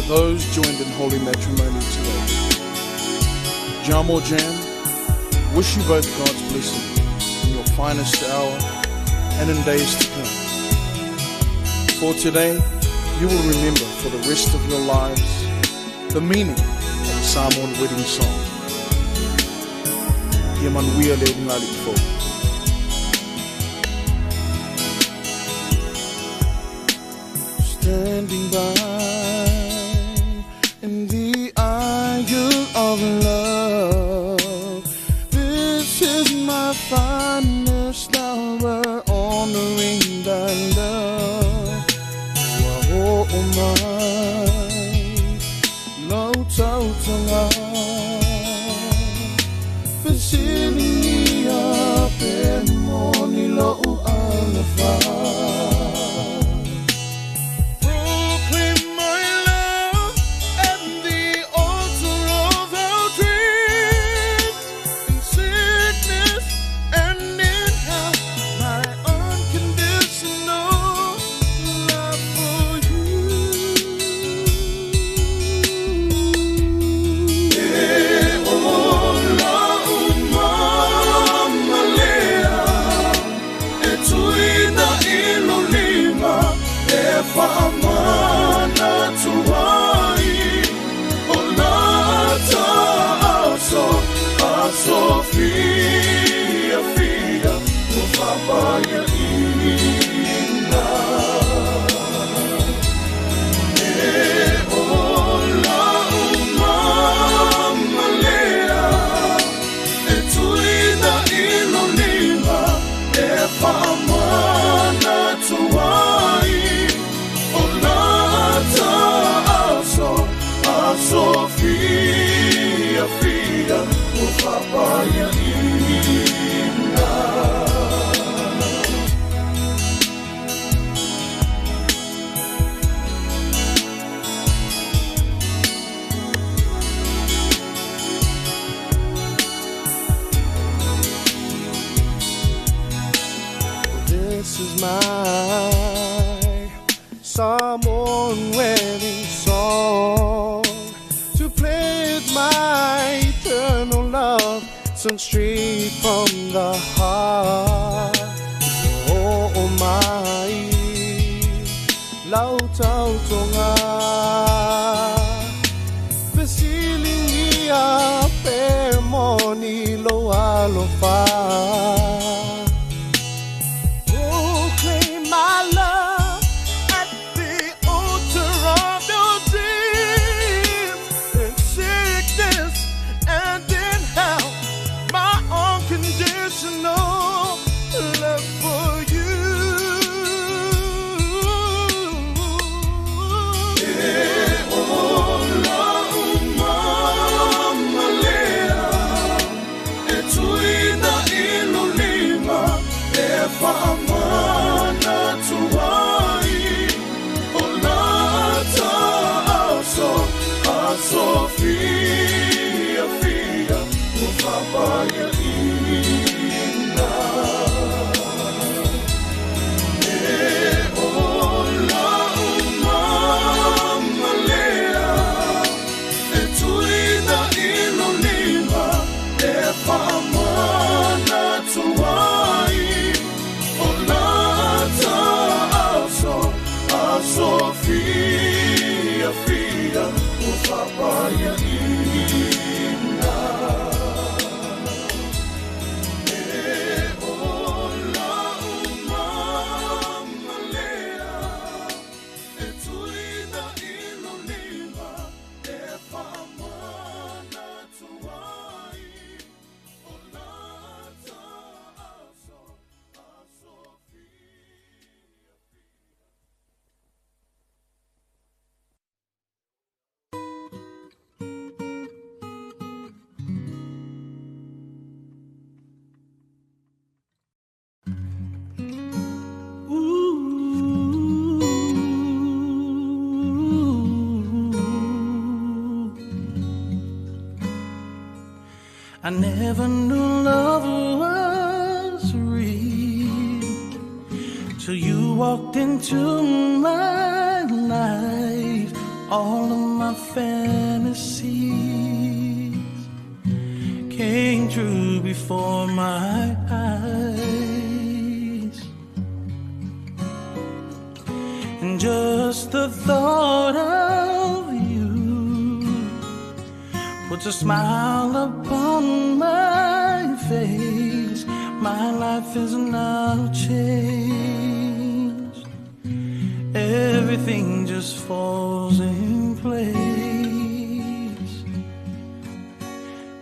those joined in holy matrimony today. Jam or Jam, wish you both God's blessing in your finest hour and in days to come. For today, you will remember for the rest of your lives the meaning of the Samoan wedding song. Yemanwia le ngalikfo. Standing by in the aisle of love, this is my finest hour, honoring thy love. Oh my, low tautonga, visiting me up in morning low alafa. Sofia, Fia, Mufabaya Ina. Ola umama lea, etuina ilolima, efamana tuai. Ola ta Sofia, Fia. Papaya ina. This is my Samoan wedding song to play with my eternal love, sung straight from the heart. Oh my, lau tau tonga, besiling ia permoni lo alofa. Proclaim my love at the altar of your dreams, in sickness and in health. My unconditional love for you. Ola umama lea, etuina ilolima, efamana tuai. Ola ta Sofia, Fia, Mufabaya ina. Ola umama lea, etuina ilolima, efamana tuai. Ola ta Sofia, Fia, Mufabaya ina. I never knew love was real till you walked into my life. all of my fantasies came true before my eyes. And just the thought of you puts a smile upon my face. My life is now changed. Everything just falls in place.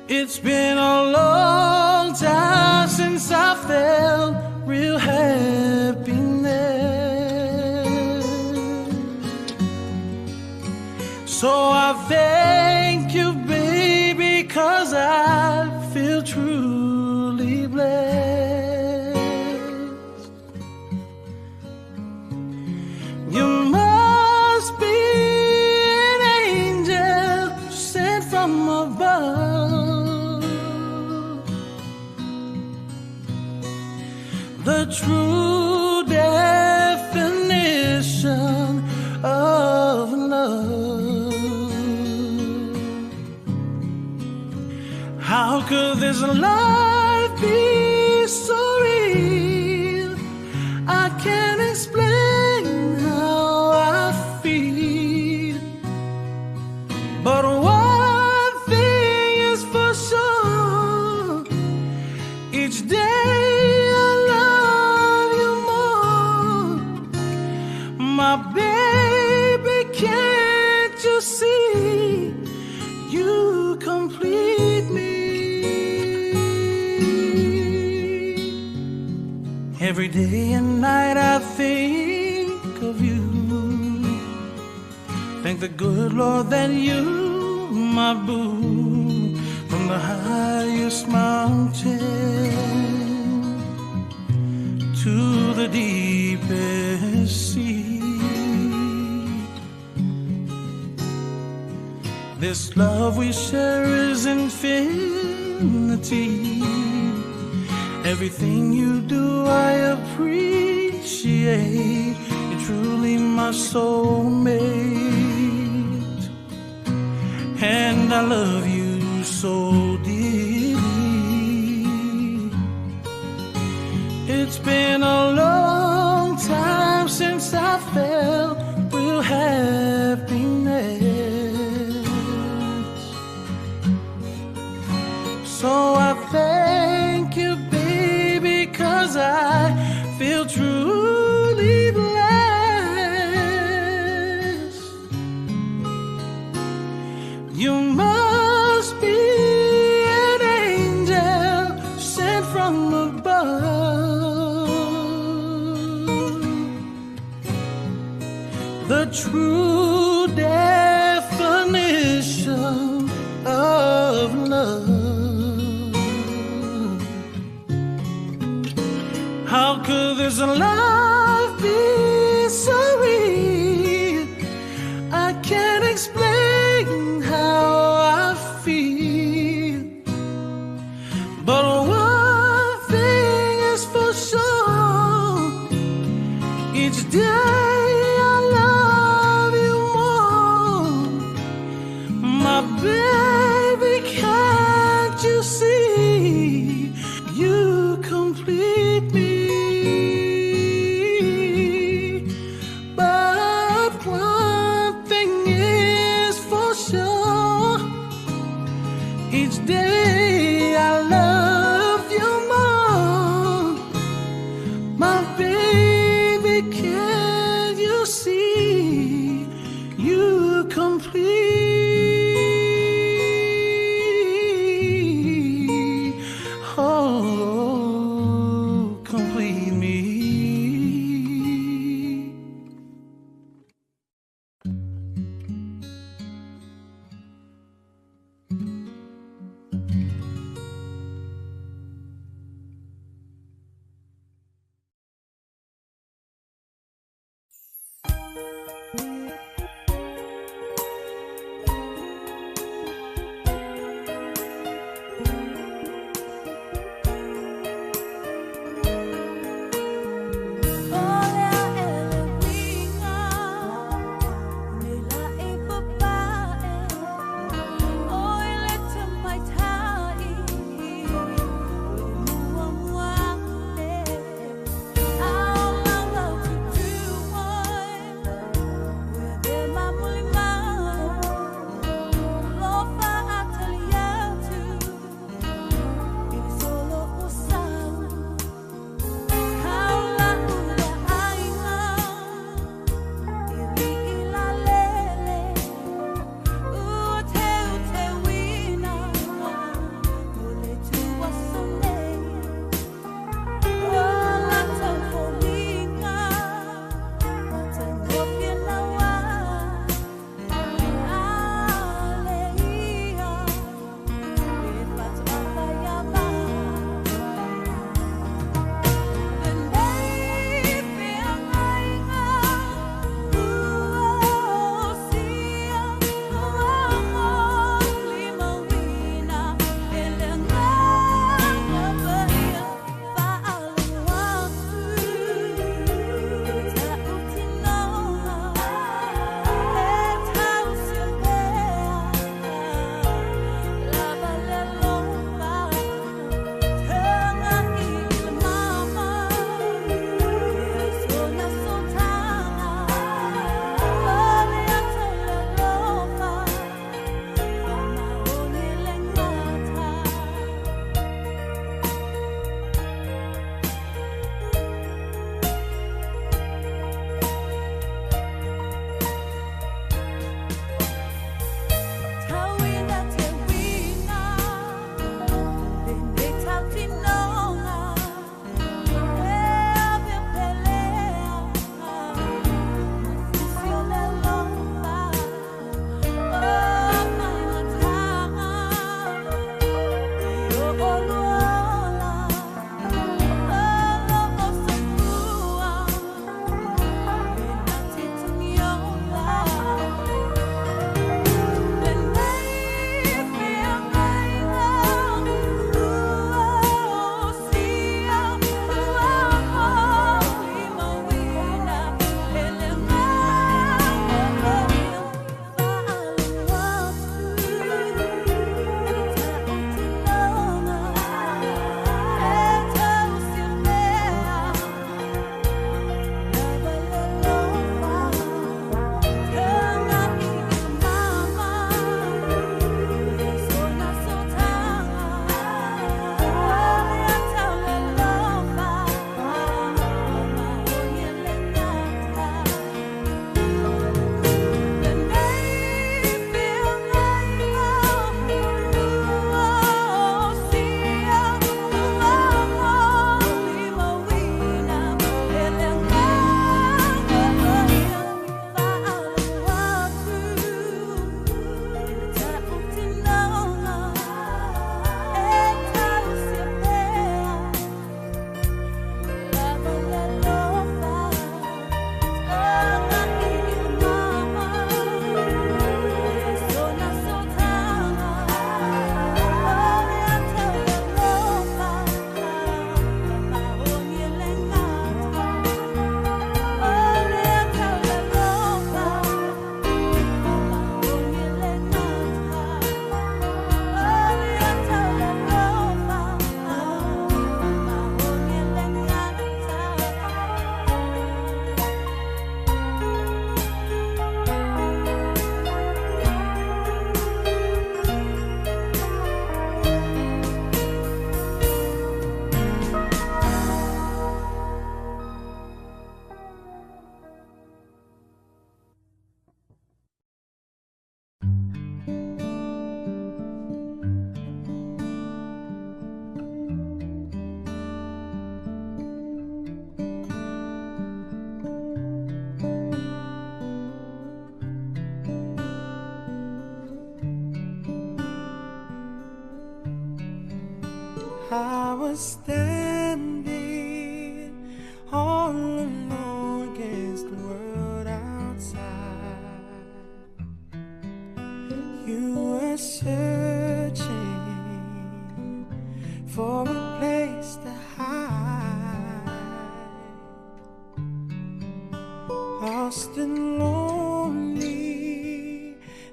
It's been a long time since I felt real happiness. So I thank you, baby, 'cause I feel truly blessed. You must be an angel sent from above, the true definition of love. How could this life be so real? I can't explain how I feel, but one thing is for sure: each day I love you more. My baby, can't you see? You complete me. Every day and night I think of you. Thank the good Lord that you, my boo, from the highest mountain to the deepest sea. This love we share is infinity. Everything you do I appreciate. You're truly my soulmate, and I love you so dearly. It's been a long time since I felt real happiness. So I thank you, baby, 'cause I feel truly blessed. You must be an angel sent from above, the true definition of love. How could this life be so real? I can't explain how I feel, but one thing is for sure: each day I love you more. My baby, can't you see? You complete me. Each day I love you more. My baby, can't was standing all alone against the world outside. You were searching for a place to hide, lost and lonely.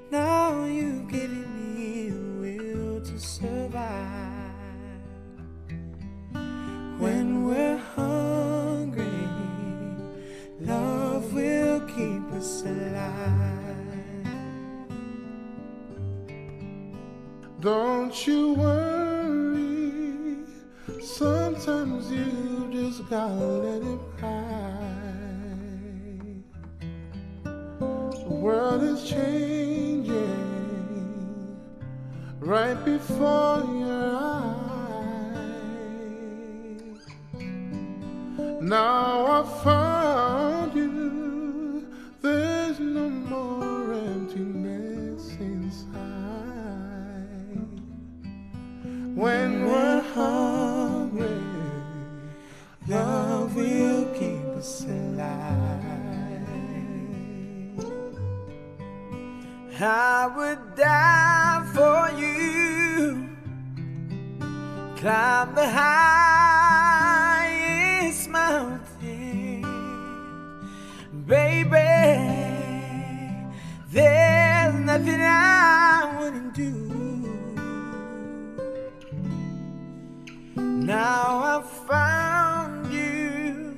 Now you've given me the will to survive. When we're hungry, love will keep us alive. Don't you worry, sometimes you just gotta let it ride. The world is changing right before your eyes. Now I found you, there's no more emptiness inside. When we're hungry, love will keep us alive. I would die for you, climb the highest mountain. Baby, there's nothing I wouldn't do. Now I've found you,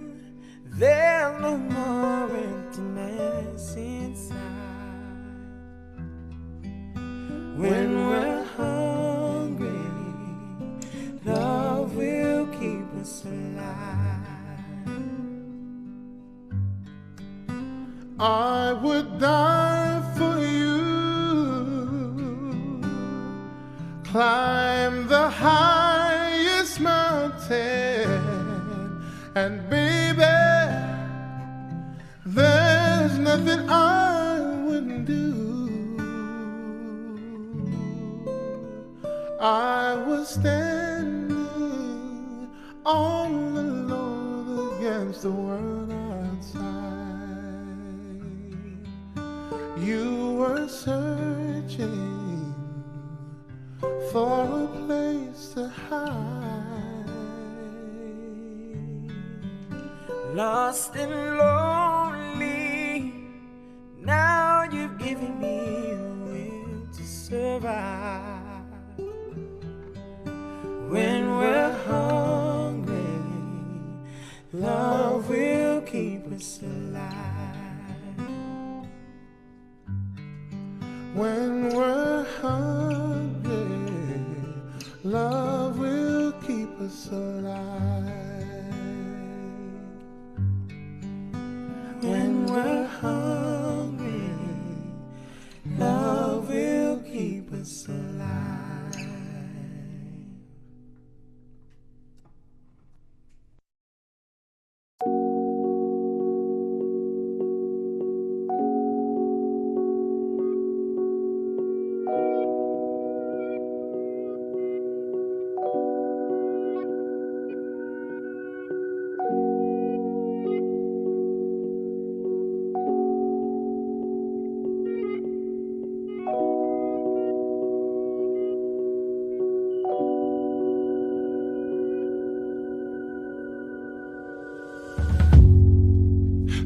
there's no more emptiness inside. When we're hungry, love will keep us alive. I would die for you, climb the highest mountain, and baby, there's nothing I wouldn't do. I was standing all alone against the world outside. You were searching for a place to hide, Lost and lonely, now you've given me the will to survive. When we're hungry, love will keep us alive. when we're hungry, love will keep us alive. When we're hungry, love will keep us alive.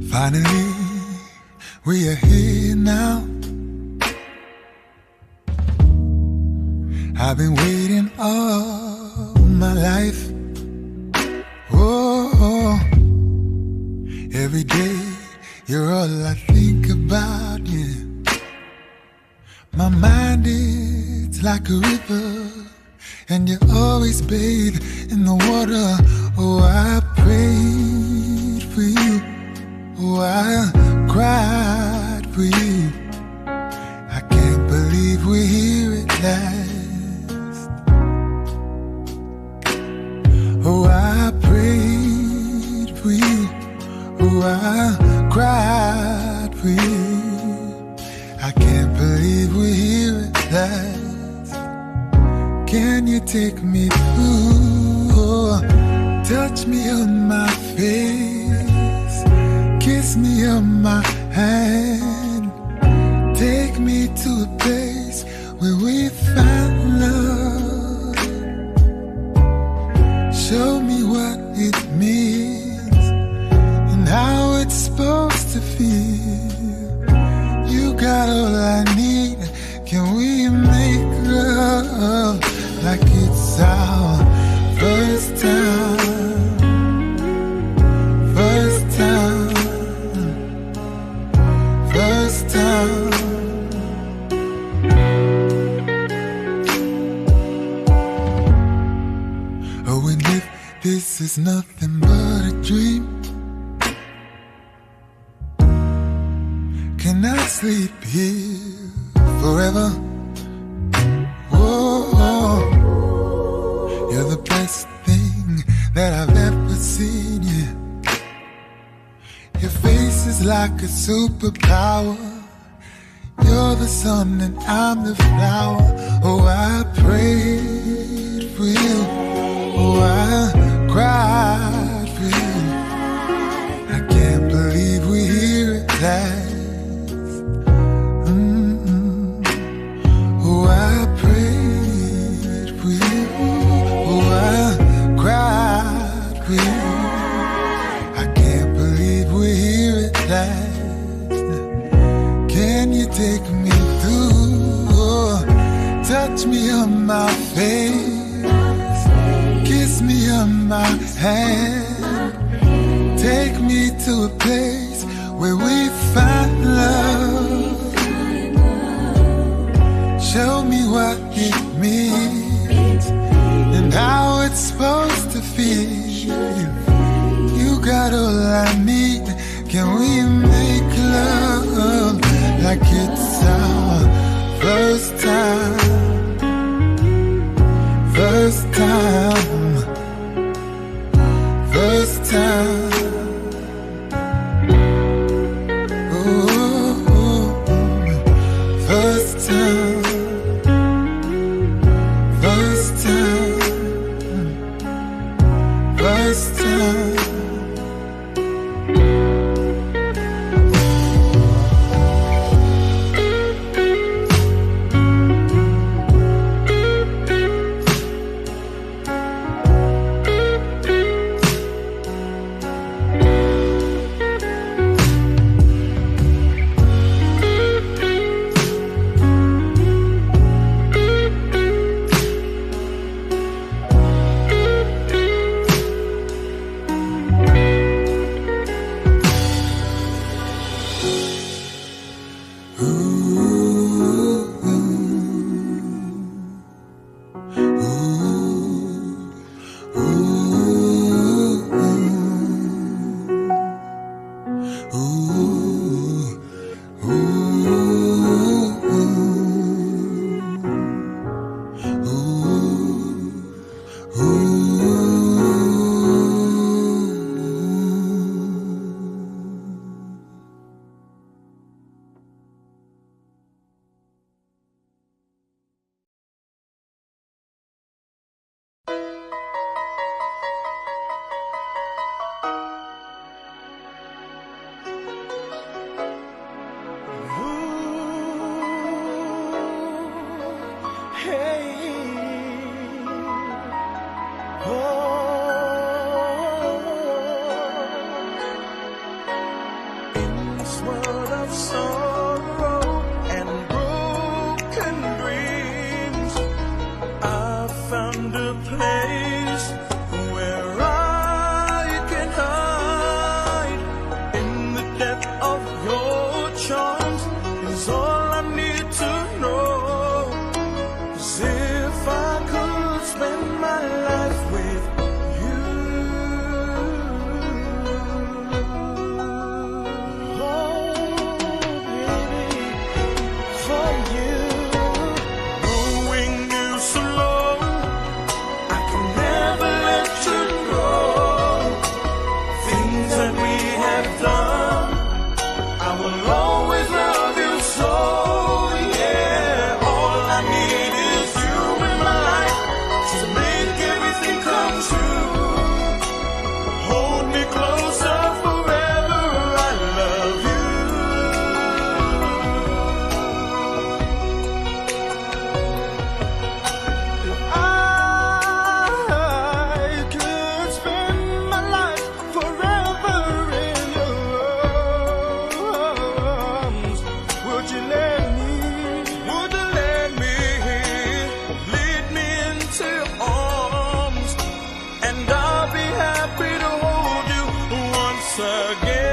Finally, we are here now. I've been waiting all my life. Oh, every day you're all I think about, yeah. My mind is like a river, and you always bathe in the water. Oh, I prayed for you. Oh, I cried for you. I can't believe we're here at last. Oh, I prayed for you. Oh, I cried for you. I can't believe we're here at last. Can you take me through? Oh, Touch me on my face, kiss me on my hand, take me to a place where we find love. Show me what it means and how it's supposed to feel. You got all I need. Can we make love like it's our first time? First time. First time. Oh, and if this is nothing but a dream, can I sleep here forever? Whoa, you're the best thing that I've ever seen. Yeah. Your face is like a superpower. You're the sun and I'm the flower. Oh, I prayed for you. Oh, I cried for you. I can't believe we're here at last. Oh, I prayed for you. Oh, I cried for you. I can't believe we're here at last. Can you take me through? Oh, touch me on my face, kiss me on my hand, take me to a place where we find love. Show me what it means and how it's supposed to feel. You got all I need. Can we make love like it's our first time? First time. First time. Oh, first time. First time. First time. once again.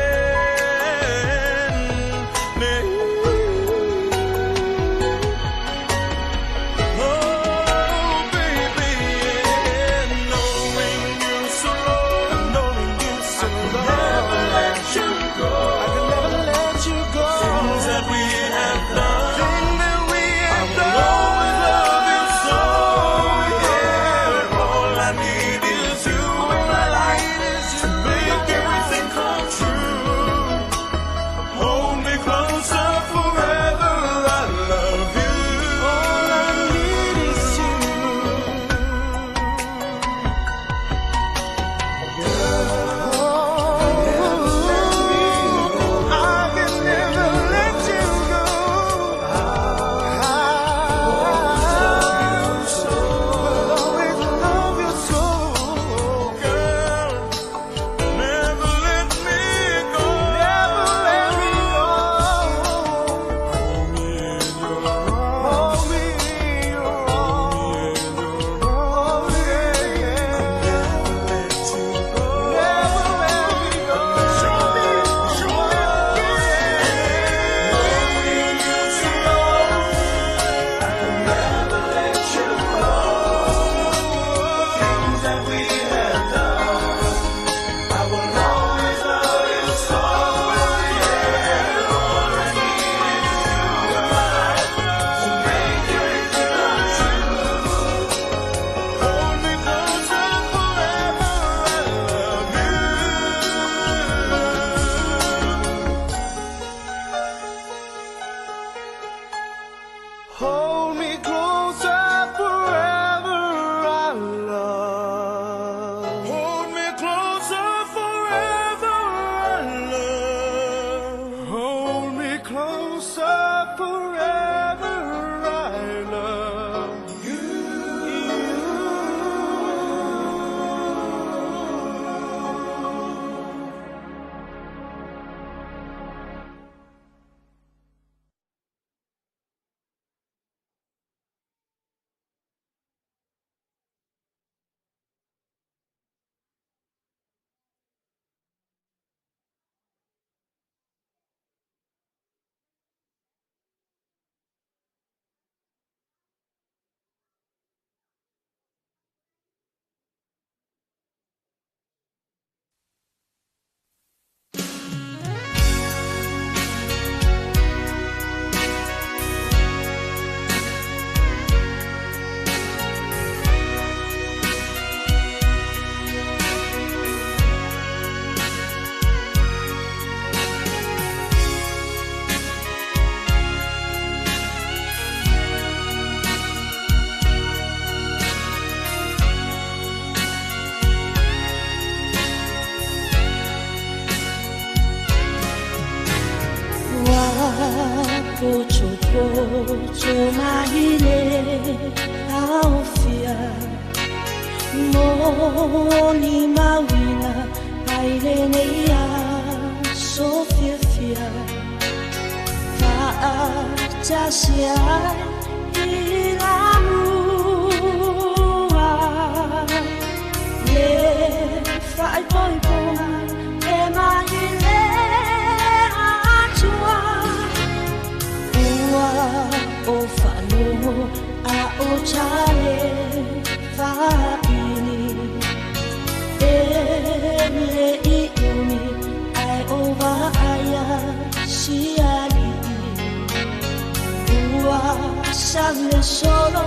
Hold me closer forever, I love. Hold me closer forever, I love. Hold me closer forever, I love you. Pocho mahile aufia moni mawina airenea sofia fia fa jasia ilamua le fai boy boy e mahile atua o falo a o chale faini ele iumi ai ova aya siali ua sale solo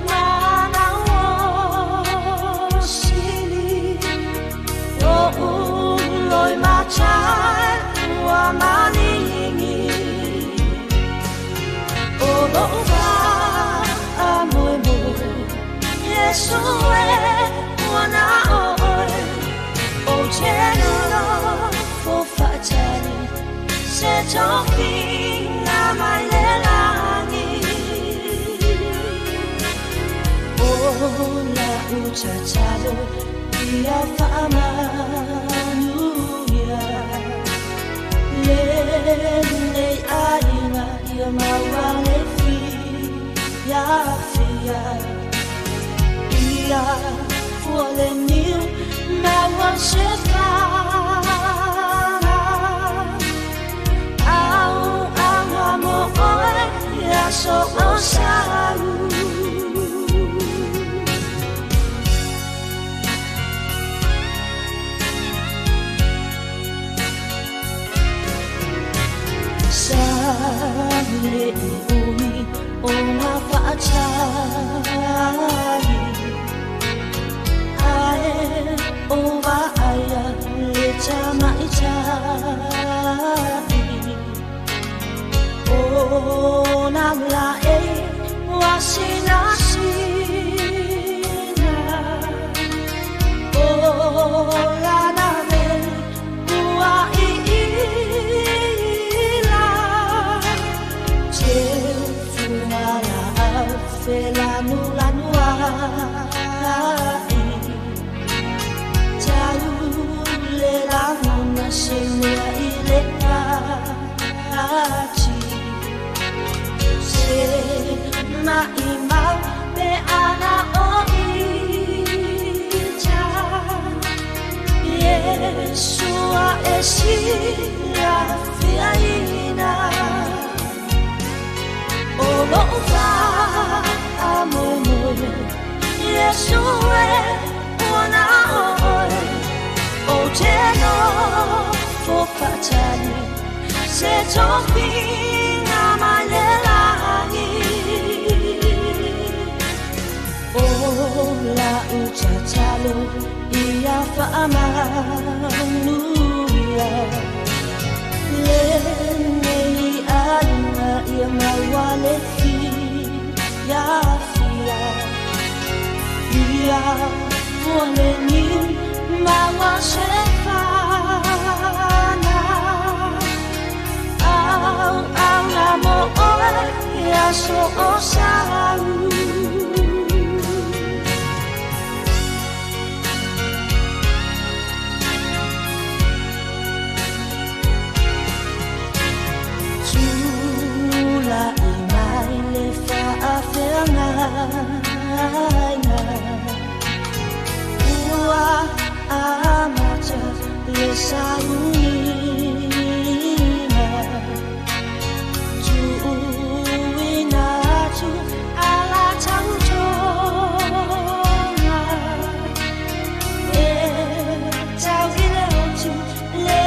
mana o sili o loi machai ua maningi Ova amoemo Yesue wana oe O chenulo fo fatali Se toki na mailelangi Ola uchachalo Ia famanuya Lele aina Ia mawale fi Ya fia Ia fuole niu Ma wan shefa le umi o na whaachai ae o wa aya le tamai chai o na la e wasina sina o la na me ua ila te fuala fela nula nua tau le la mona sinea i le kachi ma ima pe ana o ija Yeshua esila fiaina o lo fa amore Yeshua ona o te no fo fatali se tofina malela la uchachalo ia fa'amanuia le nei alma ia mawale fi ya fia ia vole ni mawa shefana au na mo ia so osau la imai le fa'afeanga ua amacha le saunina tuuina tu ala tautonga e tauile otu le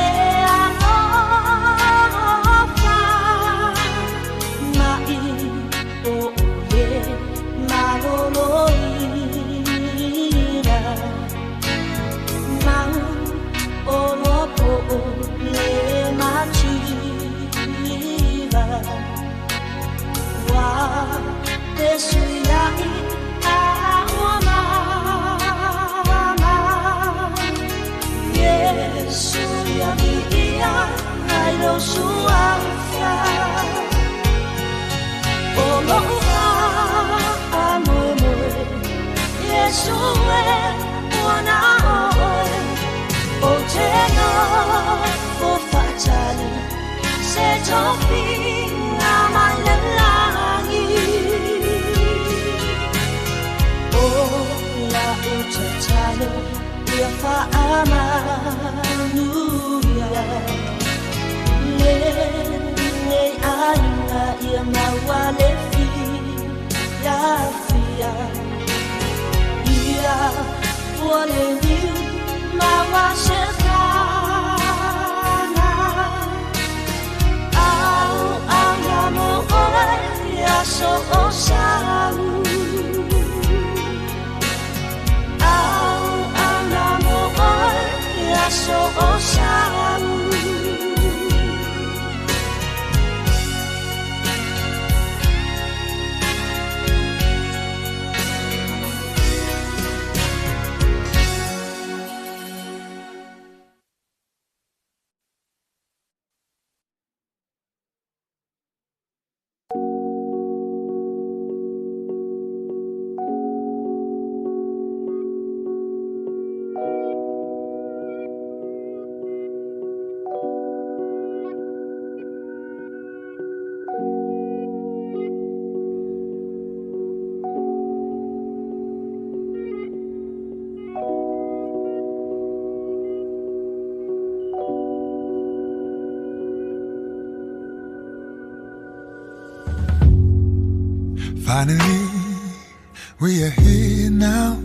Finally, we are here now.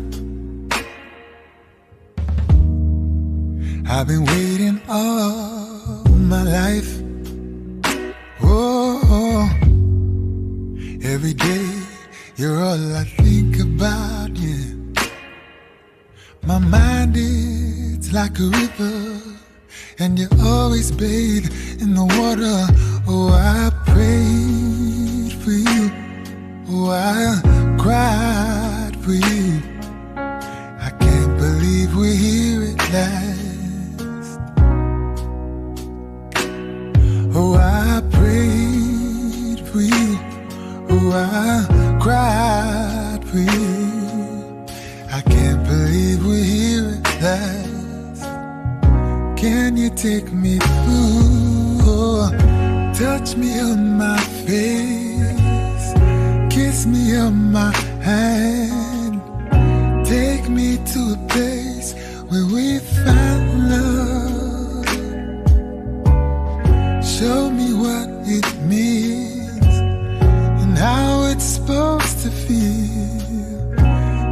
I've been waiting all my life. Oh, like a river, and you always bathe in the water. Oh, I prayed for you. Oh, I cried for you. I can't believe we're here at last. Oh, I prayed for you. Oh, I cried for you. I can't believe we're here at last. Can you take me through? Oh, touch me on my face, kiss me on my hand, take me to a place where we find love. Show me what it means and how it's supposed to feel.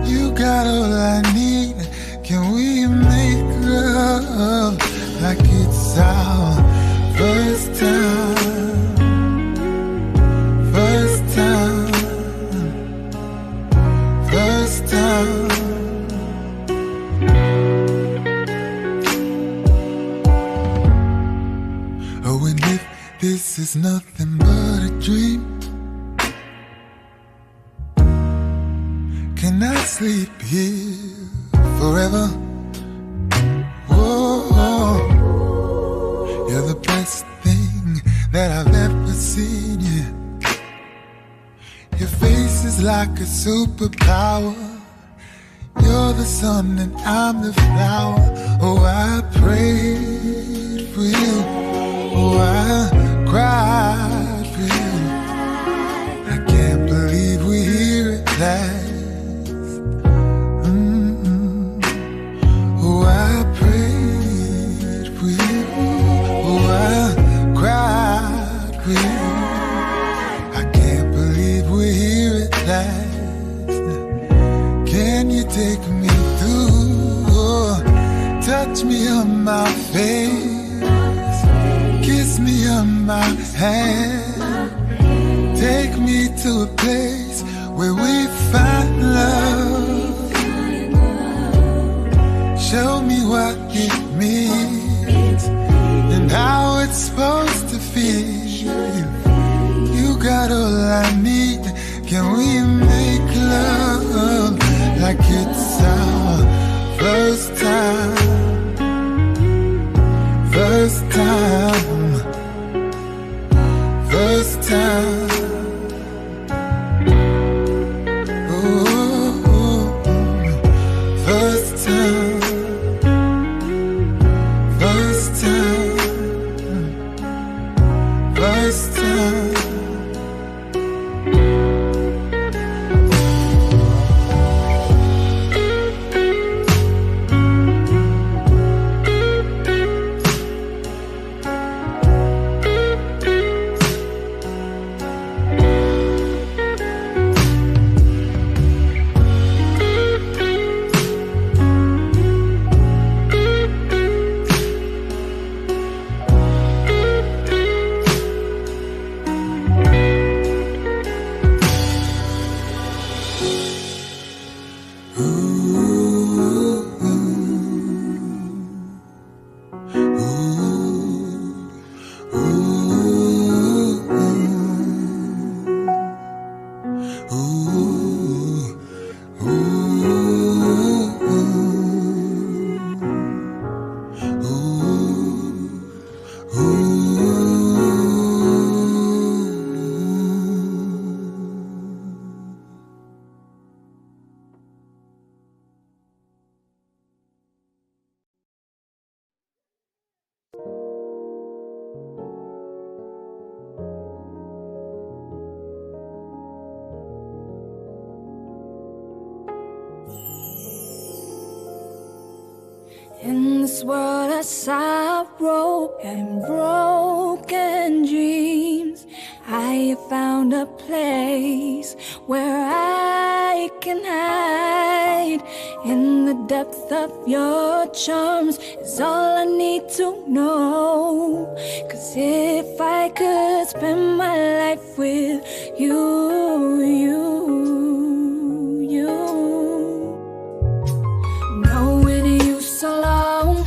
You got all I need. Can we make love like it's our first time? First time. First time. Oh, and if this is nothing but a dream, can I sleep here forever? Whoa, you're the best thing that I've ever seen. Yeah. Your face is like a superpower. You're the sun and I'm the flower. Oh, I prayed for you. Oh, I cried for you. I can't believe we're here at last. Oh, I prayed for you. Oh, I cried for you. I can't believe we're here at last. Can you take me through? Oh, touch me on my face, kiss me on my hand, take me to a place where we find love. Show me what it means and how it's supposed to feel. You got all I need. Can we make love like it's our first time? First time. First time. Oh, first time. First time. First time. In this world of sorrow and broken dreams, I have found a place where I can hide. In the depth of your charms is all I need to know. 'Cause if I could spend my life with you, knowing you so long,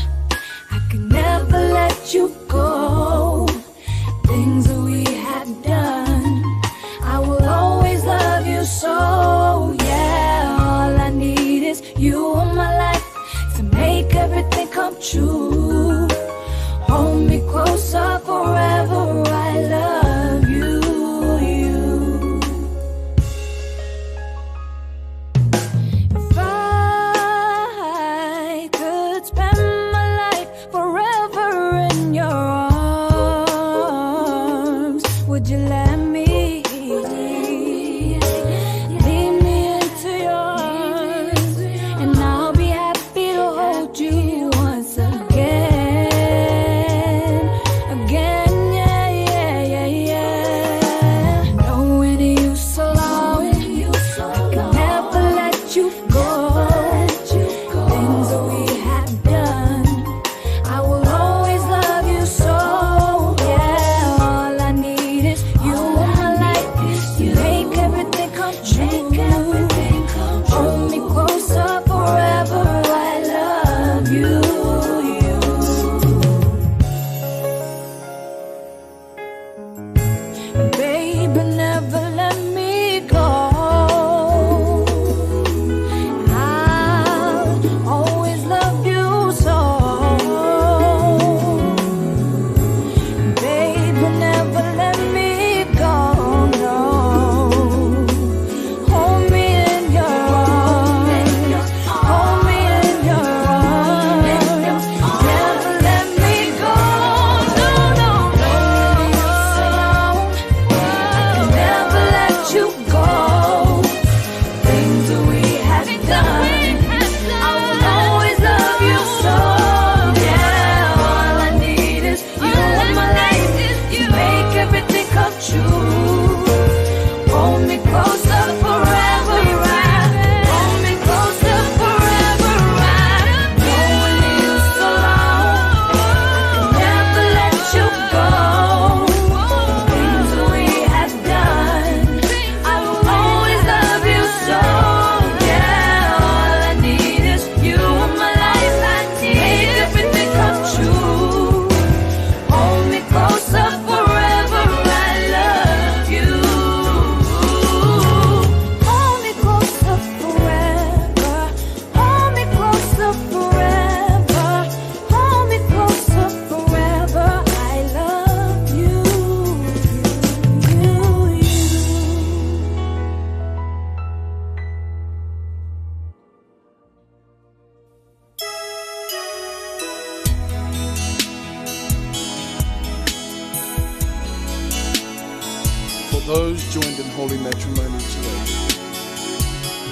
for those joined in holy matrimony today.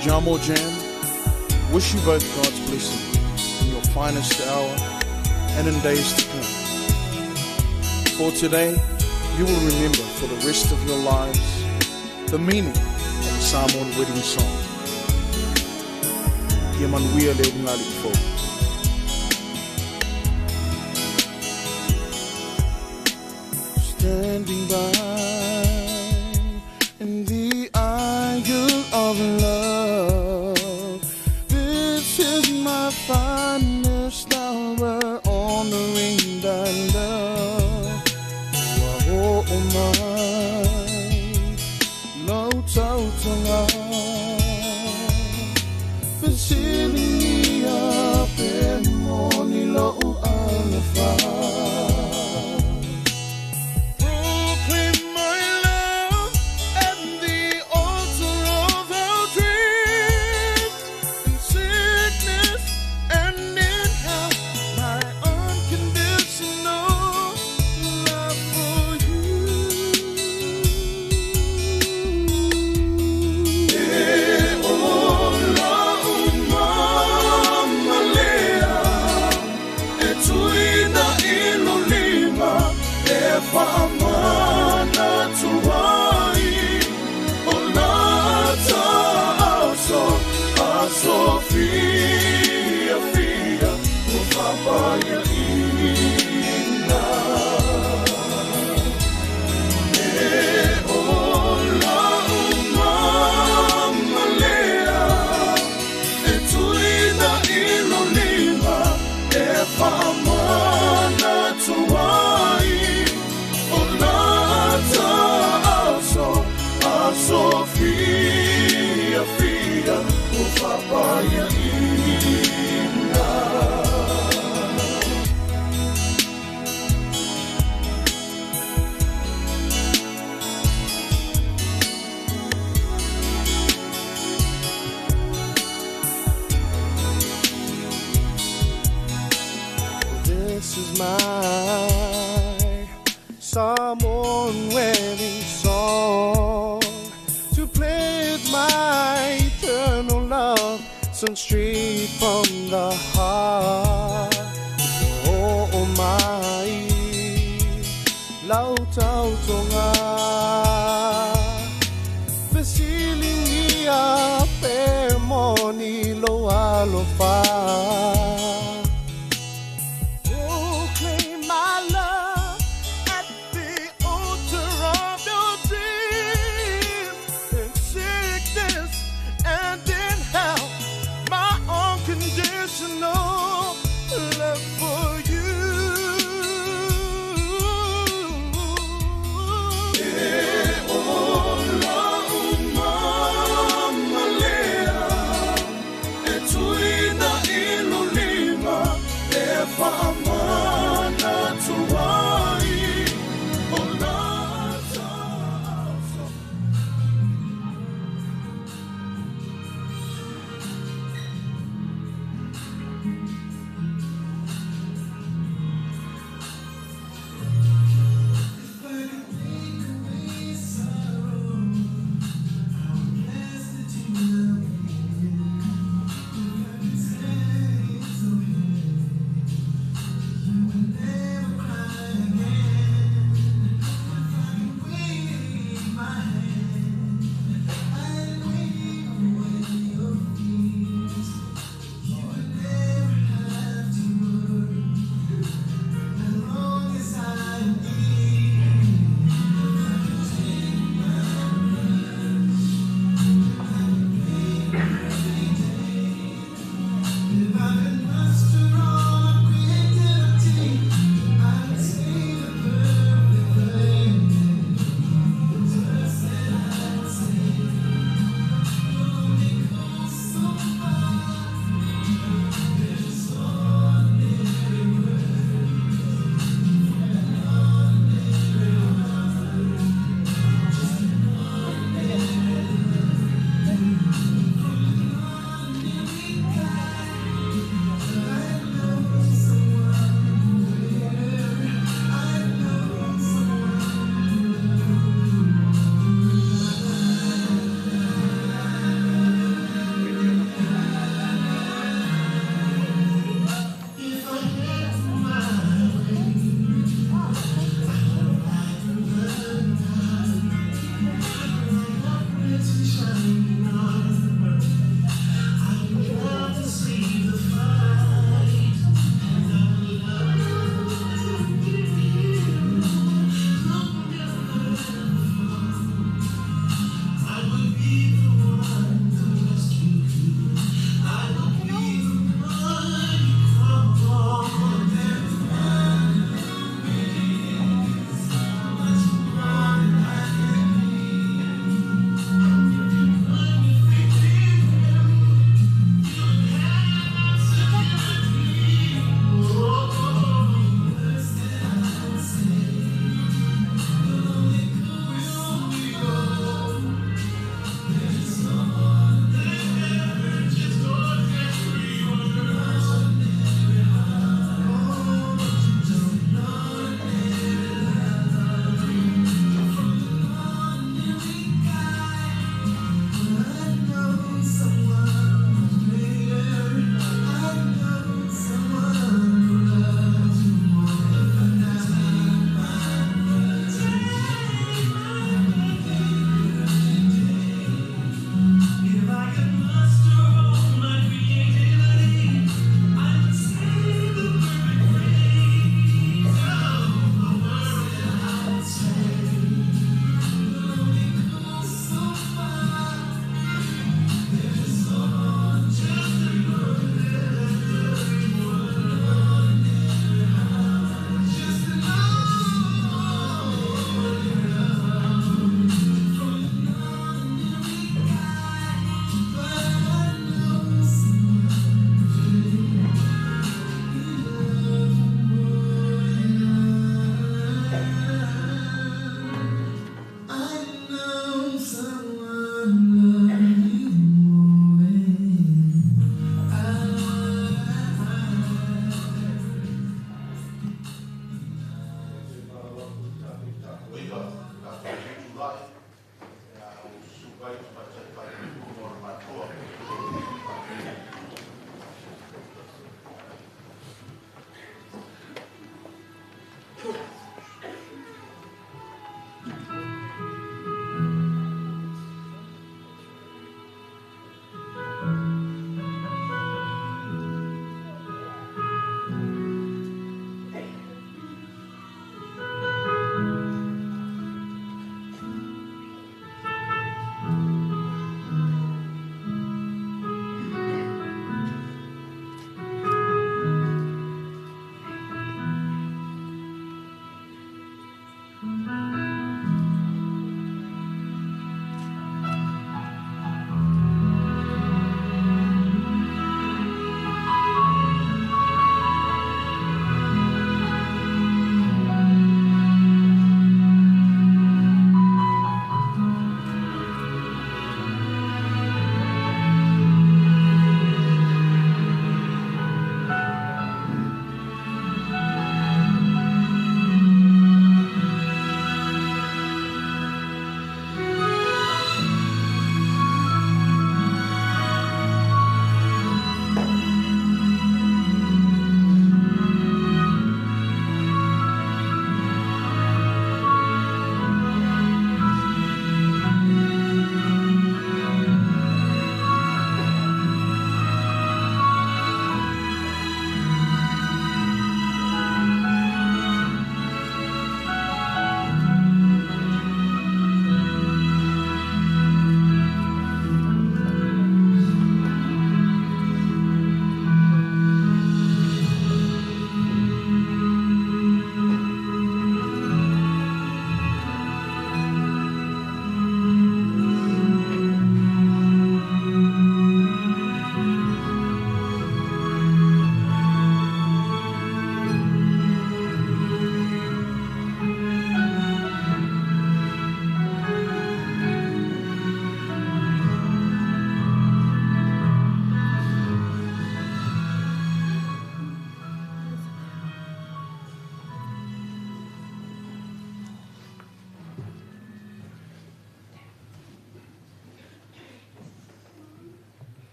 Jamo Jam, wish you both God's blessing in your finest hour and in days to come. For today, you will remember for the rest of your lives the meaning of the Samoan wedding song. Yemanuia Leungali Fo. Standing by in the angle of love, this is my finest hour honoring thy love. Oh my, low totonga, facility me up in morning low alpha. Sofia, Fia, o Papaya Ina. Ola, Mama Lea, Etuina Ilolima, Efamana Tuai, Olata, Sofia, Fia, o Papaya Ina. This is my Samoan wedding song, to play with my eternal love, sung straight from the heart. Oh my, lau tau tonga, feeling me up, money lo alofa. Sweet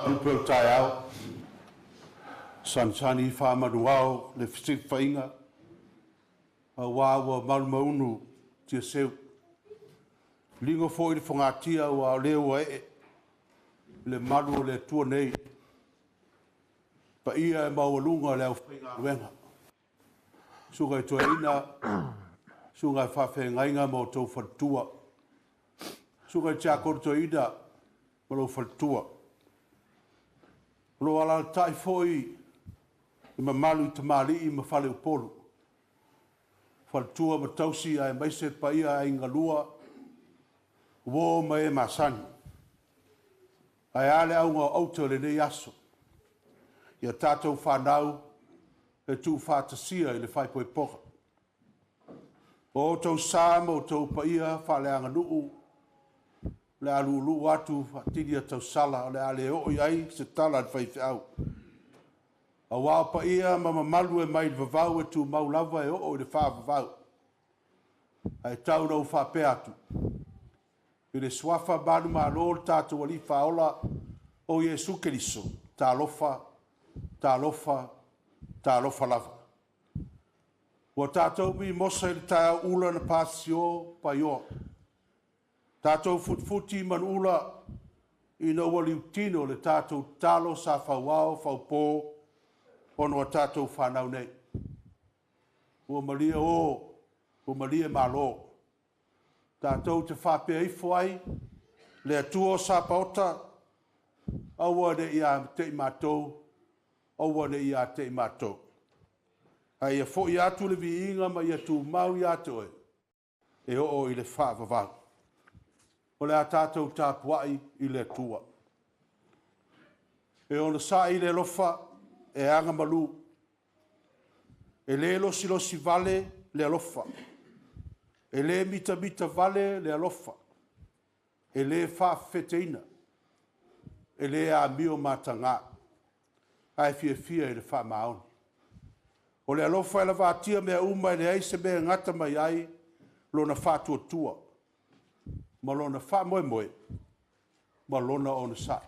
Upel tai au. Sansani whamaruao le fsik whainga. A wāua maunu tia seu. Lingo fo i le whangatia wa leo e. Le maru le tua nei. Pa ia e maualunga leo whainga wenga. Suga i tua ina. Suga i whawhengainga mo tau whatua. Suga i tia korto ida. Malo whatua. Lo ala tai foi I mamalu I tamali I mawhale upolu. Whaltua matausi ai maise pa ia ai ngalua. Wo mai masani. Ai ale au ngā auto le nei aso. Ia tātou whanau e tū whātasia I le whaipoe poka. O tau sāma o tau pa ia whale anga nuu. Le alulu watu whatiria tau sala le ale o ai se tala le whaife au. A wā pa ia mama malu e mai vavau e tū maulawa e o le wha vavau. Ai tau rau whape atu. I le swafa banu maa lor tātou ali whaola o Jesu Keriso. Tā lofa, tā lofa, tā lofa lava. Wa tātou mi mosa I le tāia ula na pāsio pa ioa. Tātou futfuti man ula I na wali utino le tātou talo sa whauao, whaupō, ono a tātou whanau nei. Ua malia o, ua malia malo. Tātou te whapea iwhai, le atua sa paota, aua ne ia te I mātou, aua ne ia te I mātou. Ai a fo I atu le vi inga ma ia tū mau I atu e o I le whaavavau. O le a tātou tāpuai I le atua. E ona sa I le lofa, e anga malu. E le losi vale le alofa. E le mita vale le alofa. E le whawheteina. E le a mio matanga. Ai fia I le wha maoni. O le alofa e la vātia mea uma le aise mea ngata mai ai lo na whātua tua. Ma lo na wha moe. Ma lo na o na sa.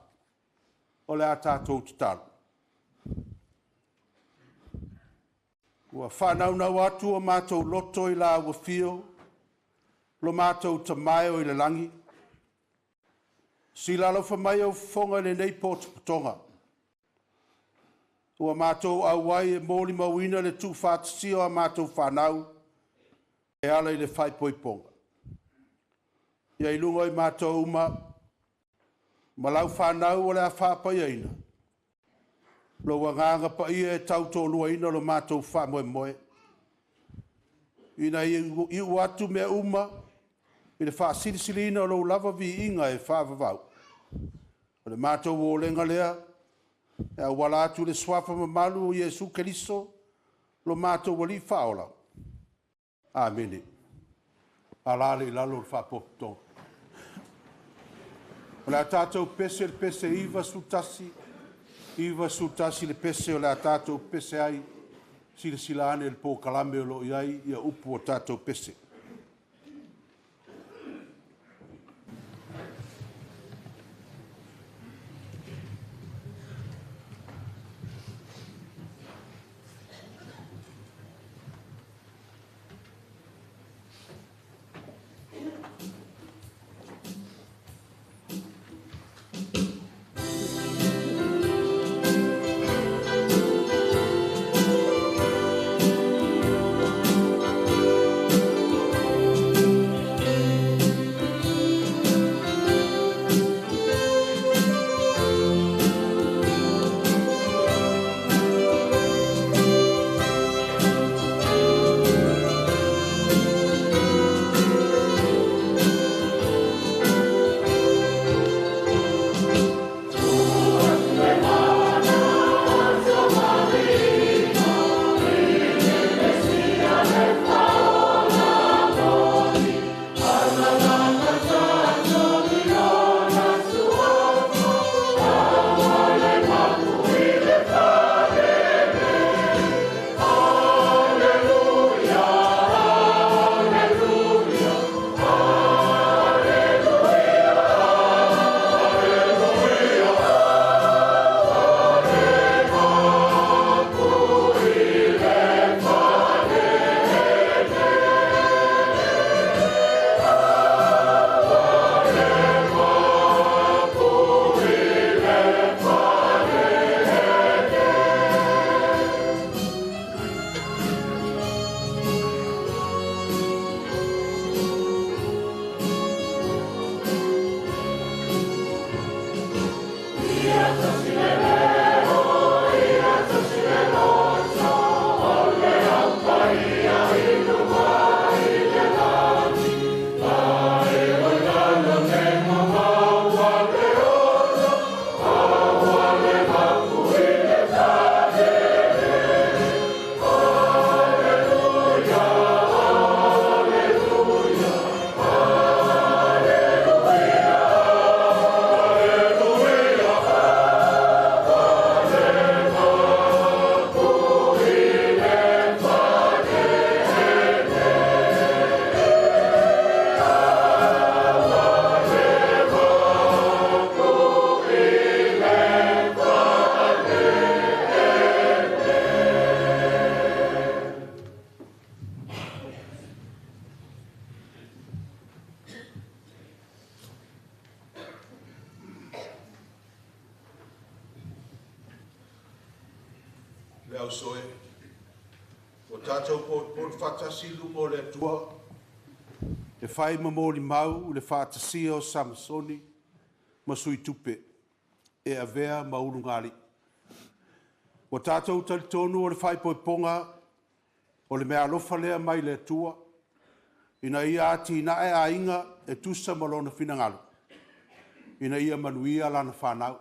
O le a tātou titaru. Ua whanau atu o mātou loto I la ua fio. Lo mātou tamae o I le langi. Si lalo whamai au whonga le nei pōtu patonga. Ua mātou auai e mōli mawina le tū whātasio a mātou whanau. E ala I le whaipoi ponga. Ia ilunga I mātou uma. Malau whanau o le a whapai aina. Lo wanganga pa ia e tau tō lua ina lo mātou wha moe. ina i watu mea uma, i le wha silisilina o lo lava vi inga e wha vavau. O le mātou o lenga lea, e au wala atu le swafa mamalu o Jesu Keriso, lo mātou wali whaola. Amene. Alale i lalo le wha popto. O le tātou pese le pese iwa sutasi le pese o le tātou pese ai, sila sila ane le po kalame o lo iai, ia upu o tātou pese. Le au soe. O tātou po whatasi lumo le tua. E whai mamori mau le whatasi o Samasoni ma Suitupe e a vea maurungali. O tātou talitonu o le whai poiponga o le mea alofa lea mai le tua. Ina ia ati ina e a inga e tusa malona finangalo. Ina ia manuia lana whanau.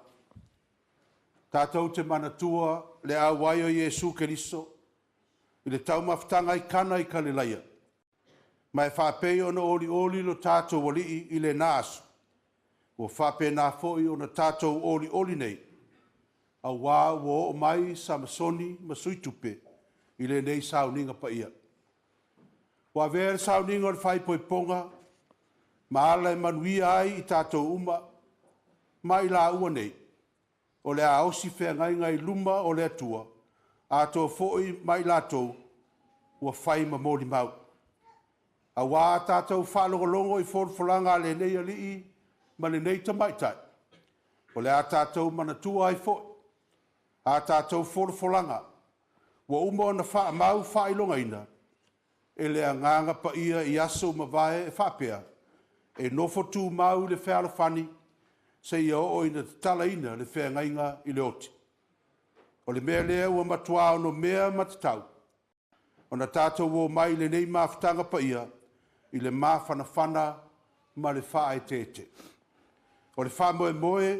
Tātou te manatua le awai o Jesu Keriso, i le tau mawhtanga i kana i Kalilaia. Mai whapei o na oli lo tātou wali i le nāsu. O whape nā foi o na tātou oli nei. A wā wo o mai Samasoni ma Suitupe i le nei sauninga pa ia. Wa vere sauninga o le whai poiponga, ma ala e manuia ai i tātou uma, mai la ua nei. O le aosi whea ngai luma o le atua, a tō fōi mai lātou, ua whai ma mōri mau. A wā tātou whālongolongo i whorwholanga le nei alii, ma le nei tamaitai. O le a tātou manatua ai fōi, a tātou whorwholanga, ua umo na wha mau whailonga ina, e le anganga pa ia i aso ma vae e whapea, e nofo tū mau le whaalofani, se ia o ina tala ina le whengainga i le oti. O le mea lea ua matua ono mea matatau. Ona tātou o mai le nei mawhitanga pa ia, i le mawhanawhana ma le wha e tete. O le wha moe moe,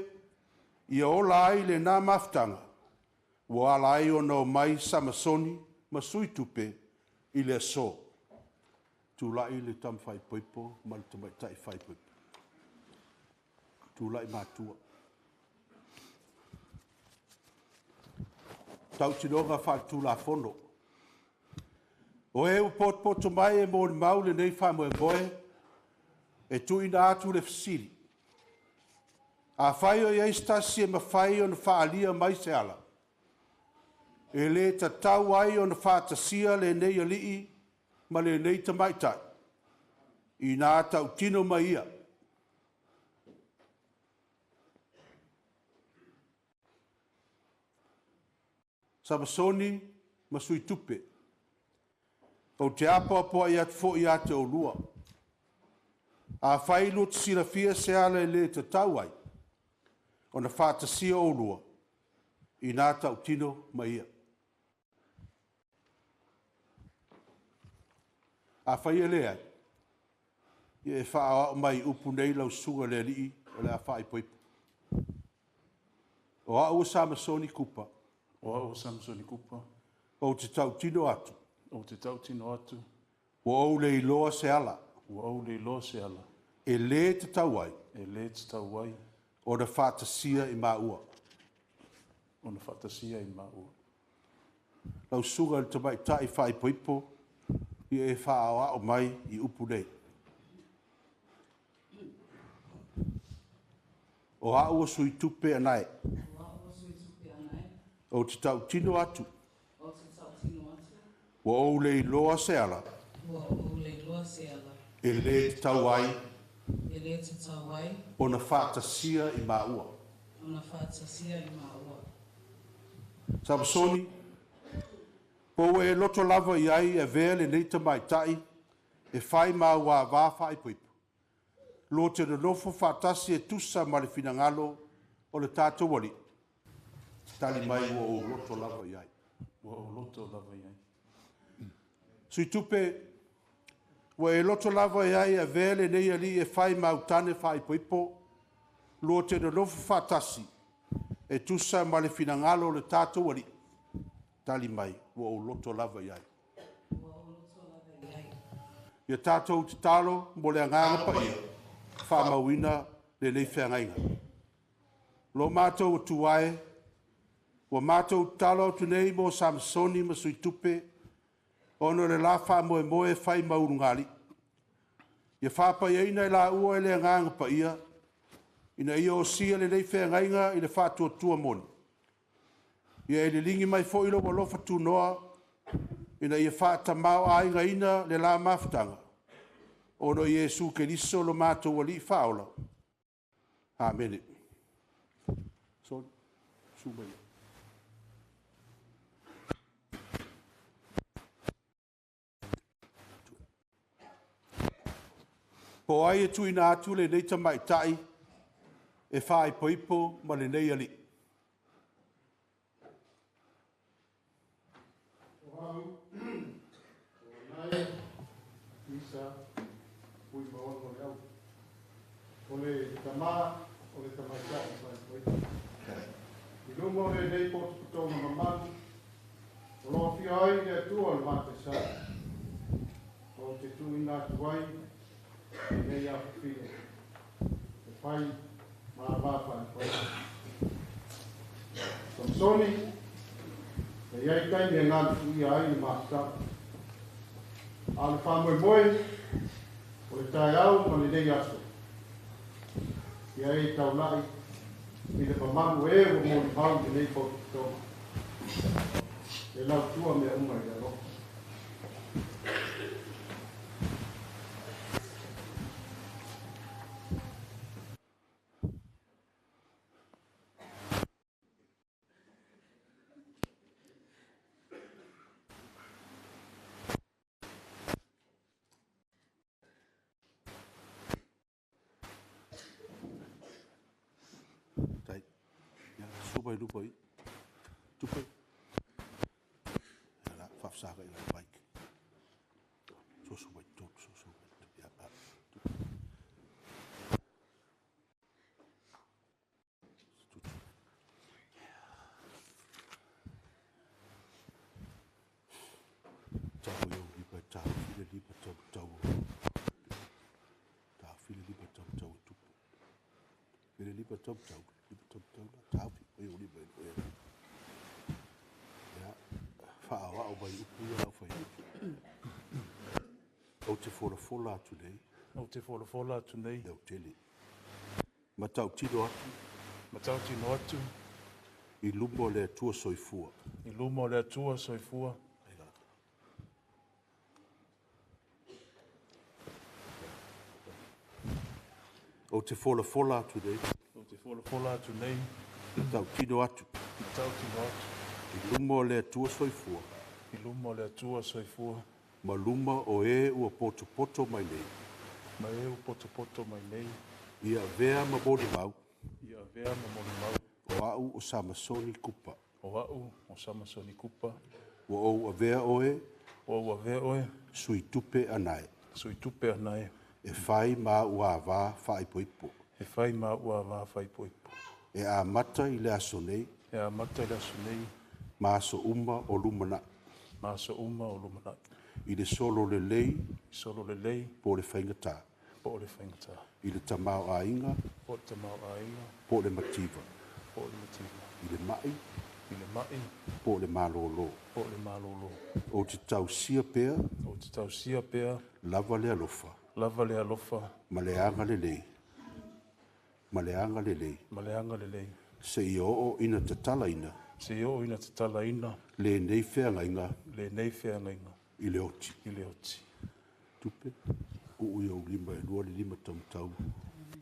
ia ola ai le nā mawhitanga, ua ala ai o no mai Samasoni ma Suitupe i le aso. Tūlai le tam whai poipo, ma le tamai tai whai poipo. Tūlai mātua. Tau tinonga whai tūla whono. O e u pot mai e mōni mau le nei wha moe moe, e tu ina atu le fsiri. A whai o iestasi e ma whai o na wha alia mai se ala. E le ta tau ai o na wha tasia le nei alii, ma le nei tamaitai. I nā tau tino mai ia. Samasoni ma Suitupe. O te apoapoa i atu fo i ate o lua. A whailu te sirafia se ala le te tau ai. O na whātasia o lua. I nā tau tino mai ia. A whaia le ai. I e wha mai upu nei lau sunga le li o le a whai poipu. O a ua Samasoni kupa. O au Samasoni kupa. O te tau tino atu. O te tau tino atu. O au le iloa se ala. O au le lo se ala. E le te tau ai. E le te tau ai. O na whātasia i māua. O na whatasia i maua. Lau sunga le tamai tai whai poipo. I e wha o mai i upu nei. O a ua Suitupe anai. O te tau tino atu. O au le iloa se ala. E le te tau ai. O na whātasia i māua. Samasoni, po e loto lava i ai e vele nei tamai tai, e whai māua wā whai poipu. Lo te nofo whātasi e tusa ma le finangalo o le tātou wali. Tali mai o loto lava i ai. O loto lava i ai. Suitupe, wa e loto lava i ai e vele nei ali e whai mautane whai poipo, lo te nofo whātasi e tusa ma le finangalo o le tātou wali. Tali mai o loto lava i ai. Ia tātou te talo mo le anganga pa ia. Whamauina le nei whengainga. Lo mātou o tuae, wa mātou talo tu nei mo Samasoni ma Suitupe, ono le la wha moe moe whai maurungali. Ia whapa ia ina i la ua e le anganga pa ia, ina ia o sia le nei whengainga i le whātua tua moni. Ia e le lingi mai fo ilo wa lofa tu noa, ina ia whāta mau ainga ina le la mawhitanga. Ono Yesu Keriso lo mātou wali whaola. Amen. So, sumai. Po ai e tui nā atu le nei tamai tai, e whae poipo ma le nei ali. Wow. Nai, Isa, pui maon o le au. O le tamā, o le tamai tai, whae poipo. I lungo le nei potu putonga mamanu, o loa fia ai le atua le mate sa. O te tui nā tuai, nei a whiwhine. E whai, maa wāwhai poipo. Samasoni, e iai kai me ngāna tui ai ni mātā. A le whamoe moe, o le tai au ma le nei aso. Ia e tau lai, i le pamamu e o mo le pau te nei potu tō. E lau tua mea umai le ro. Tai. Ia, supai lupai. Tupai. Ia la, whafsaka i la bike. tau tāpi, oi uri bai, ia, wha'a o bai upu ia au whai. O te whora atu nei. O te whora atu nei. Dau tele. Matau tino atu. Matau tino atu. I lumo le atua soifua. I lumo le atua soifua. O te whora atu nei. O te whora atu nei. Matau tino atu. Matau tino atu. I lumo le atua soifua. I lumo le atua soifua. Ma luma o e ua poto mai nei. Ma e ua poto mai nei. Ia vea ma mori mau. Ia vea ma mori mau. O au o Samasoni kupa. O au o Samasoni kupa. O au a vea oe. O au a vea oe. Suitupe anai. Suitupe anai. E whai ma ua wā whai poipo. E whai ma ua wā whai poipo. E a mata i le aso nei. E a mata i le aso nei. Ma so uma o lumana. Ma so uma o lumana. I le solo le lei. Solo le lei. Po le whaingata. Po le whaingata. I le tamau a inga. Po le tamau a inga. Po le mativa. Po le mativa. I le mai. I le mai. Po le malolo. Po le malolo. O te tau sia pea. O te tau sia pea. Lava le alofa. Lava le alofa. Ma le anga le lei. Ma le anga le lei. Ma le anga le lei. Se i o ina te tala ina. Se i o ina te tala ina. Le nei whenga inga. Le nei whenga inga. I le oti. I le oti. Tupe. Ui o lima e lua le lima tautau.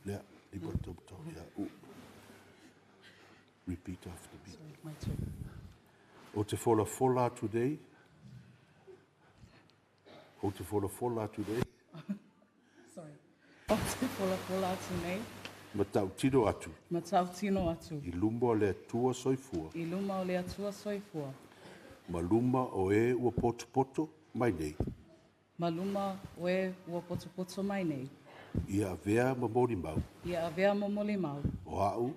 Lea, lima tautau. Ia, repeat after me. Sorry, my turn. O te whola atu nei. O te whola atu nei. Sorry. O te whola atu nei. Ma tau tino atu. Ma tau tino atu. I luma o le atua soifua. I luma o le atua soifua. Ma luma o e ua poto mai nei. Ma luma o e ua poto mai nei. Ia avea ma mori mau. Ia avea ma moli mau. O au.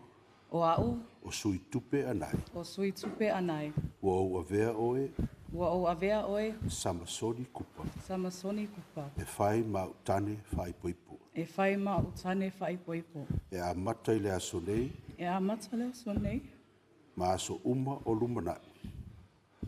O au. O suitupe anai. O suitupe anai. Ua o avea oe. Ua o avea oe. Samasoni kupa. Samasoni kupa. E whai ma utane whai poipo. E whai ma utane whai poipo. E a mata i le aso nei. E a mata le aso nei. Ma aso uma o lumanai.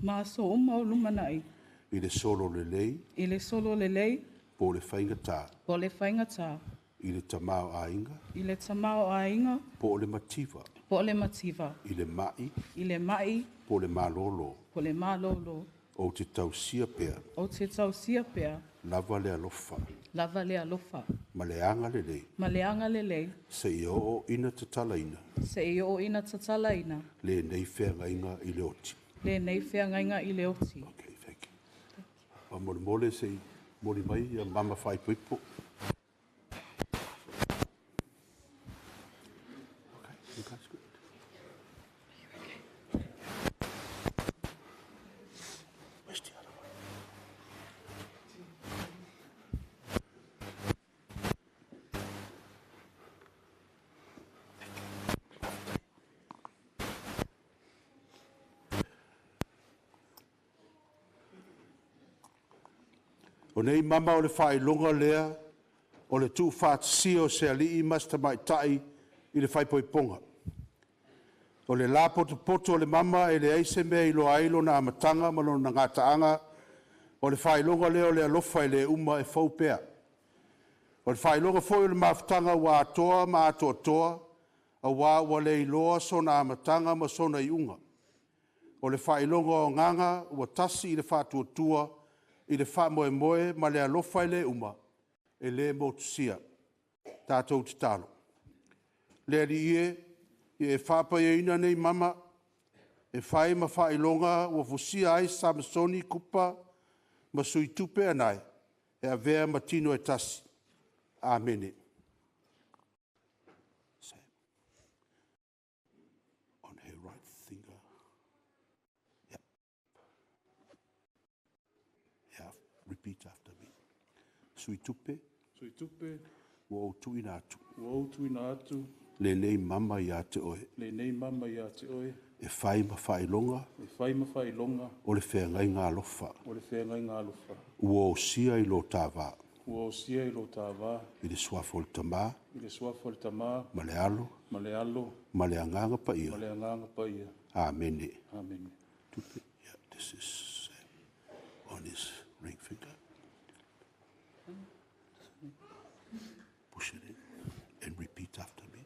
Ma aso uma o lumanai. I le solo le lei. I le solo le lei. Po le whaingata. Po le whaingata. I le tamau a inga. I le tamao a inga. Po le mativa. Po le mativa. I le mai. I le mai. Po le malolo. Po le malolo. O te tausia pea. O te tausia pea. Lava le alofa. Lava le alofa. Ma le anga le lei. Ma le anga le lei. Se i o ina te tala ina. Se i o ina tatala ina. Le nei whenga inga i le oti. Le nei whenga inga i le oti. Okay, thank you. Mole mole se mori mai ia mama whai poipo. Okay, that's good. Where's the other one? O nei mama o le whailonga lea, o le tū whātsia o se alii masta mai tai i le whaipoiponga. O le la poto o le mama e le eise mea ilo ailo na amatanga malo na ngataanga, o le whailonga lea o le alofa i le uma e whaupea. O le whailonga foi o le maftanga wa atoa ma atoa, a wa le iloa so na amatanga ma so na iunga. O le whailonga o nganga ua tasi i le whātuatua, i le wha moe ma le alofa i le uma, e le motusia, tātou te talo. Le li i e whapa e ina nei mama, e whai ma wha ilonga ua fusia ai Samasoni kupa ma suitupe anai, e a vea matino e tasi. Amene. On her right finger. Yep. Yeah, repeat after me. Suitupe. Suitupe. Ua o tuina atu. Ua o tuina atu. Le nei mama i a te oe. Le nei mama i a te oe. E whai ma whailonga. E whai ma whailonga. O le whengai ngā lofa. O le whengai ngā lofa. Ua o sia i lo tāwā. Ua o sia I lo tāwā. I le suafa o le tamā. I le suafa o le tamā. Ma le alo. Ma le alo. Ma le anganga pa ia. Ma le anganga pa ia. Amene. Amen. Yeah, this is on his ring finger. Push it in and repeat after me.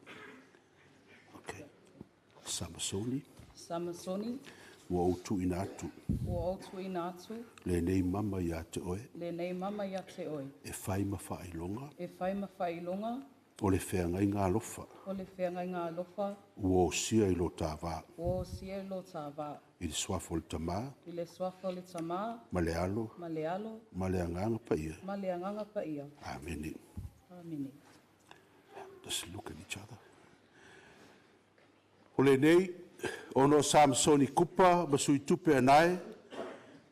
Okay. Samasoni. Samasoni, Ua o tu ina atu. ua autu ina atu, Le nei mama ia te oe. le nei mama ia te oe. E whai ma whailonga. E whai ma whailonga, O le whenga i ngā lofa. o le whenga I ngā lofa, Ua o sia I lo tāwā. o sia lo tāwā. I le suafa o le tamā. I le swafa o le tamā, Ma le alo. ma le alo, Ma le anganga pa ia. ma le anganga pa ia. Amene. Amene. Just look at each other. O le nei, ono Samasoni kupa, ma Suitupe anae,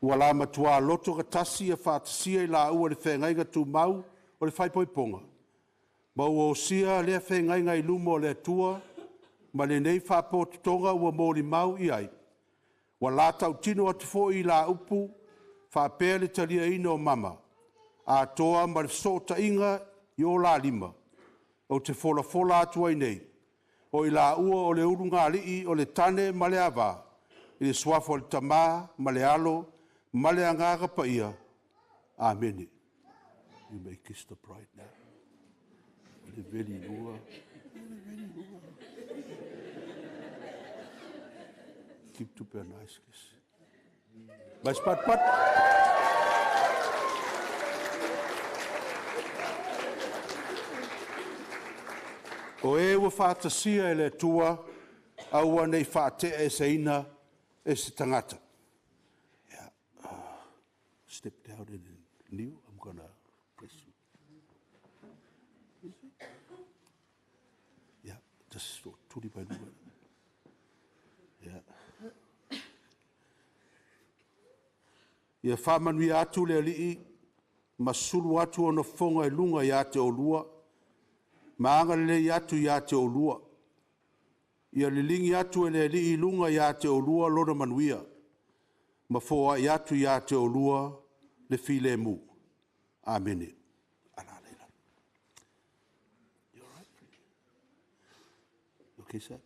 ua la matua loto ka tasi a whaatasia I la ua le whengainga tu mau o le whaipoiponga. Ma ua o sia lea whengainga I lumo o le atua, ma le nei whapototonga ua mōri mau I ai. Ua la tau tino atu fo I la upu, whapea le talia ina o mama, a toa ma le sota inga I o la lima, o te fola fola atua I nei. O I la ua o le urunga alii o le tane ma le awa, I le suafa o le tamā, ma le alo, ma le angaga pa ia. Amene. You may kiss the bride now. Le veli lua. Keep to be a nice kiss. Mas pat. O e ua whaatasia e le tua, a ua nei whaatea e se ina e se tangata. Yeah. Step down and kneel. I'm going to press you. Yeah, just turi pai nua. Yeah. Ia whamanui atu le alii, masulu atu ona fonga e lunga ia te olua, maanga le atu ia te olua. Ia le lingi atu e le li lunga ia te olua lona manuia. Ma foa ia atu ia te olua le file mu. Amene. Ala leila. You all right? You okay, sir?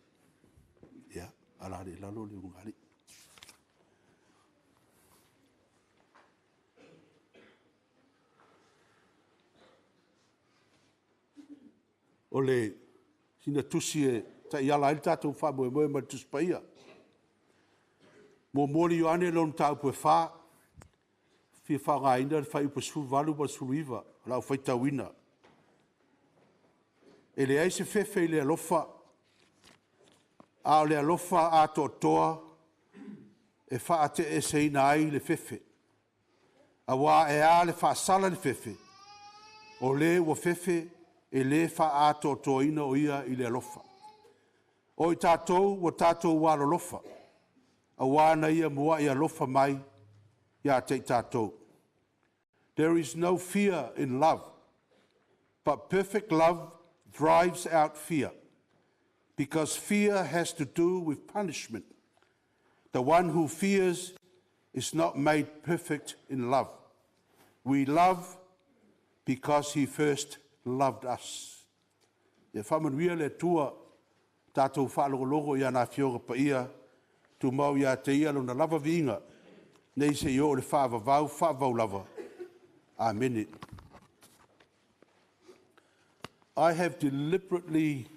Yeah. Ala leila lo le ungali. Ole sina tusi e ta iala il tātou wha moe ma tusi pa ia. Mo mori o ane lon tāu pue wha, fia wha ngā ina whai upa suru walu pa suru iwa, lau whai tau ina. E le aise whewhe I le alofa, a le alofa a toa, e wha ate e se ina ai le whewhe. A wā e a le wha sala le whewhe, o le ua whewhe, e le wha ato toina o ia I le alofa. O I tātou, wa tātou wālo lofa. A wāna ia mua I alofa mai, ia te tātou. There is no fear in love, but perfect love drives out fear, because fear has to do with punishment. The one who fears is not made perfect in love. We love because he first loved us. Ia whamanuia le tua tātou whaalogologo ia nā whioga pa ia, tu mau ia te ia lona lava vinga, nei se i o le whaavavau lava. Amen. I have deliberately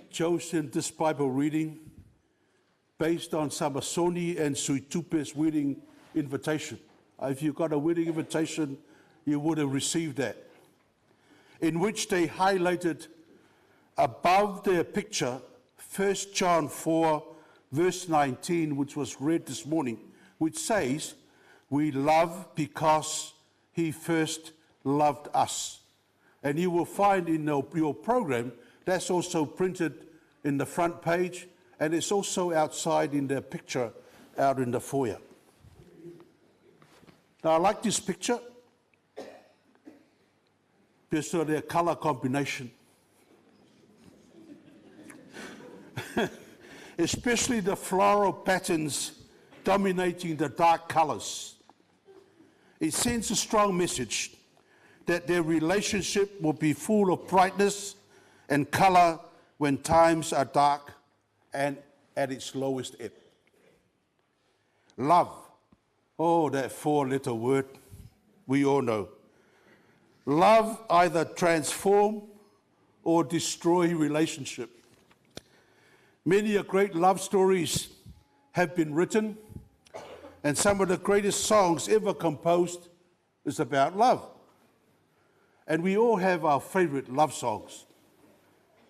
chosen this Bible reading based on Samasoni and Suitupe's wedding invitation. If you got a wedding invitation, you would have received that, in which they highlighted above their picture 1 John 4, verse 19, which was read this morning, which says, we love because he first loved us. And you will find in your program, that's also printed in the front page, and it's also outside in their picture out in the foyer. Now, I like this picture because of their color combination. Especially the floral patterns dominating the dark colors. It sends a strong message that their relationship will be full of brightness and color when times are dark and at its lowest ebb. Love. Oh, that four-letter word we all know. Love either transform or destroy relationship. Many a great love stories have been written, and some of the greatest songs ever composed is about love. And we all have our favorite love songs.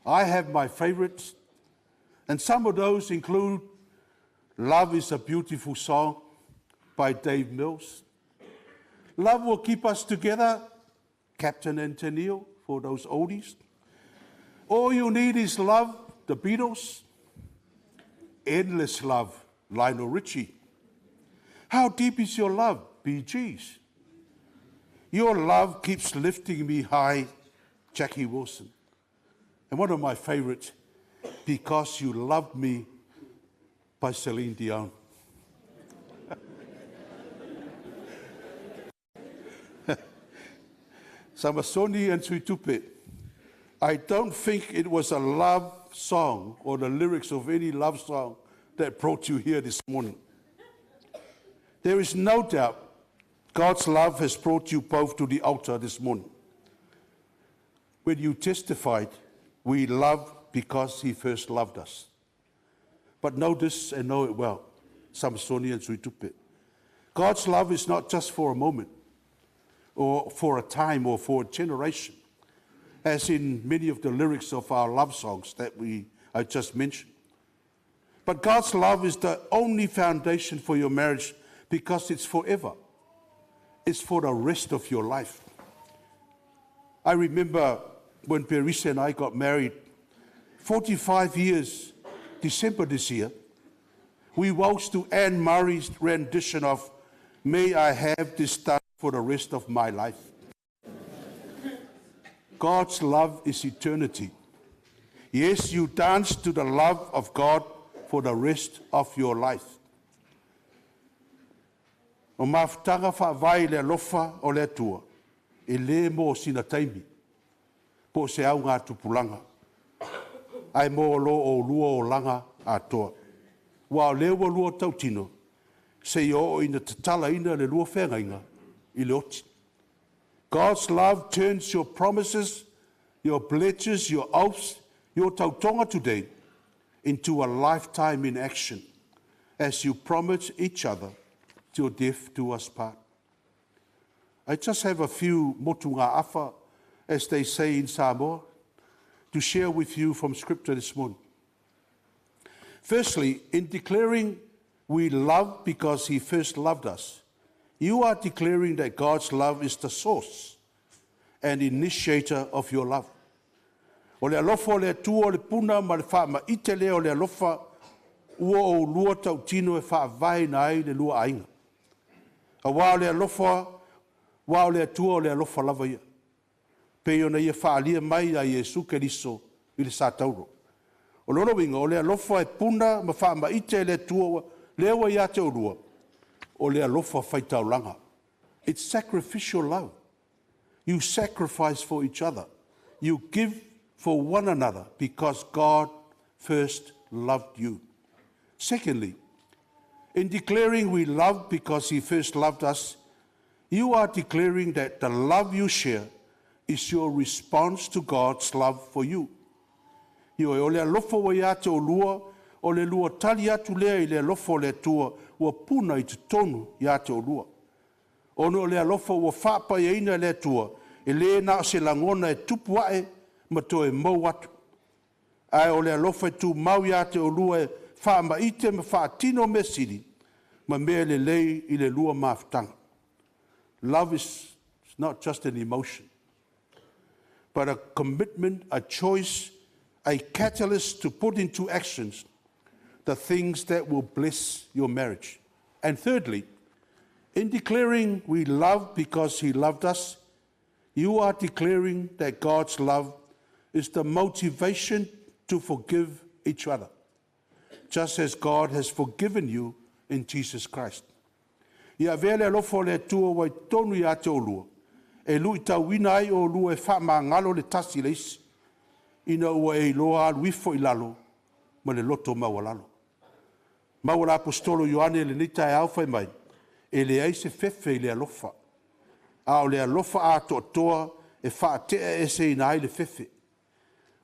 I have my favorites, and some of those include Love is a Beautiful Song by Dave Mills. Love Will Keep Us Together, Captain and Tennille, for those oldies. All You Need Is Love, the Beatles. Endless Love, Lionel Richie. How Deep Is Your Love, Bee Gees. Your Love Keeps Lifting Me High, Jackie Wilson. And one of my favorites, Because You Loved Me, by Celine Dion. Samasoni and Suitupe. I don't think it was a love song or the lyrics of any love song that brought you here this morning. There is no doubt God's love has brought you both to the altar this morning. When you testified, we love because He first loved us. But know this and know it well, Samasoni and Suitupe. God's love is not just for a moment, or for a time, or for a generation, as in many of the lyrics of our love songs that I just mentioned. But God's love is the only foundation for your marriage because it's forever. It's for the rest of your life. I remember when Perisa and I got married, 45 years, December this year, we waltzed to Anne Murray's rendition of May I Have This Done for the Rest of My Life. God's love is eternity. Yes, you dance to the love of God for the rest of your life. O mafutanga whaavai le alofa o le atua, e le mo sina taimi, po se au ngā tupulanga. Ai mo lo o lua o langa atoa. Wa o lewa lua tautino, se o ina tatala ina le lua whengainga i le oti. God's love turns your promises, your pledges, your oaths, your tautonga today into a lifetime in action as you promise each other till death do us part. I just have a few motunga afa, as they say in Samoa, to share with you from Scripture this morning. Firstly, in declaring we love because He first loved us, you are declaring that God's love is the source and initiator of your love. O le alofa o le atua o le puna ma le wha ma ite lea o le alofa ua o lua tautino e wha vai na ai le lua ainga. A wā o le alofa, wā o le atua o le alofa lava ia. Pei ona ia wha alia mai a Iesu Keriso i le sātauro. O loro winga o le alofa e puna ma wha ma ite le atua lewa ia te urua. O le alofa whaitaulanga. It's sacrificial love. You sacrifice for each other. You give for one another because God first loved you. Secondly, in declaring we love because He first loved us, you are declaring that the love you share is your response to God's love for you. Io e o le alofa wa ia te o le lua tali atu lea I le alofa o le tua ua puna I te tonu ia te o lua. Ono o le alofa ua whapa ia ina le tua e le na se langona e tupu ae ma to e mau atu. Ai o le alofa e tu mau ia te o lua e wha ma ite ma wha tino me siri ma mea le lei I le lua mafutanga. Love is not just an emotion, but a commitment, a choice, a catalyst to put into actions the things that will bless your marriage. And thirdly, in declaring we love because He loved us, you are declaring that God's love is the motivation to forgive each other, just as God has forgiven you in Jesus Christ. Ia vele alofo le tua wai tonu ia te olua, E lui tauina ai o lua e wha ngalo le tasi leisi. Ina ua e loa luifo i lalo, ma le loto mawalalo. Mawala apostolo Ioane le nita e alfa i mai, e le aise fefe i le alofa. A o le alofa a toa e wha tea e se ina ai le fefe.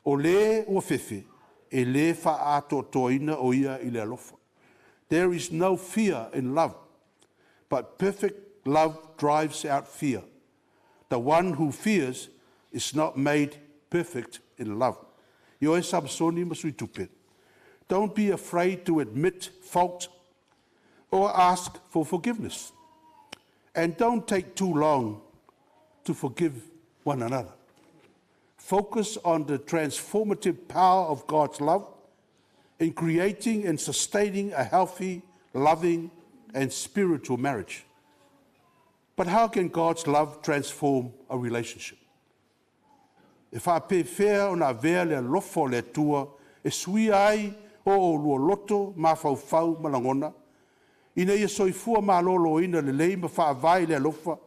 O le ua fefe, e le wha a toa ina o ia i le alofa. There is no fear in love, but perfect love drives out fear. The one who fears is not made perfect in love. Yo Samasoni ma Suitupe. Don't be afraid to admit fault or ask for forgiveness. And don't take too long to forgive one another. Focus on the transformative power of God's love in creating and sustaining a healthy, loving, and spiritual marriage. But how can God's love transform a relationship? If I pay fair on a vea le lofo le tua, e sui ai o lua loto ma fau malangona, ina ia soifua ma lolo ina le lei ma wha vai le lofa,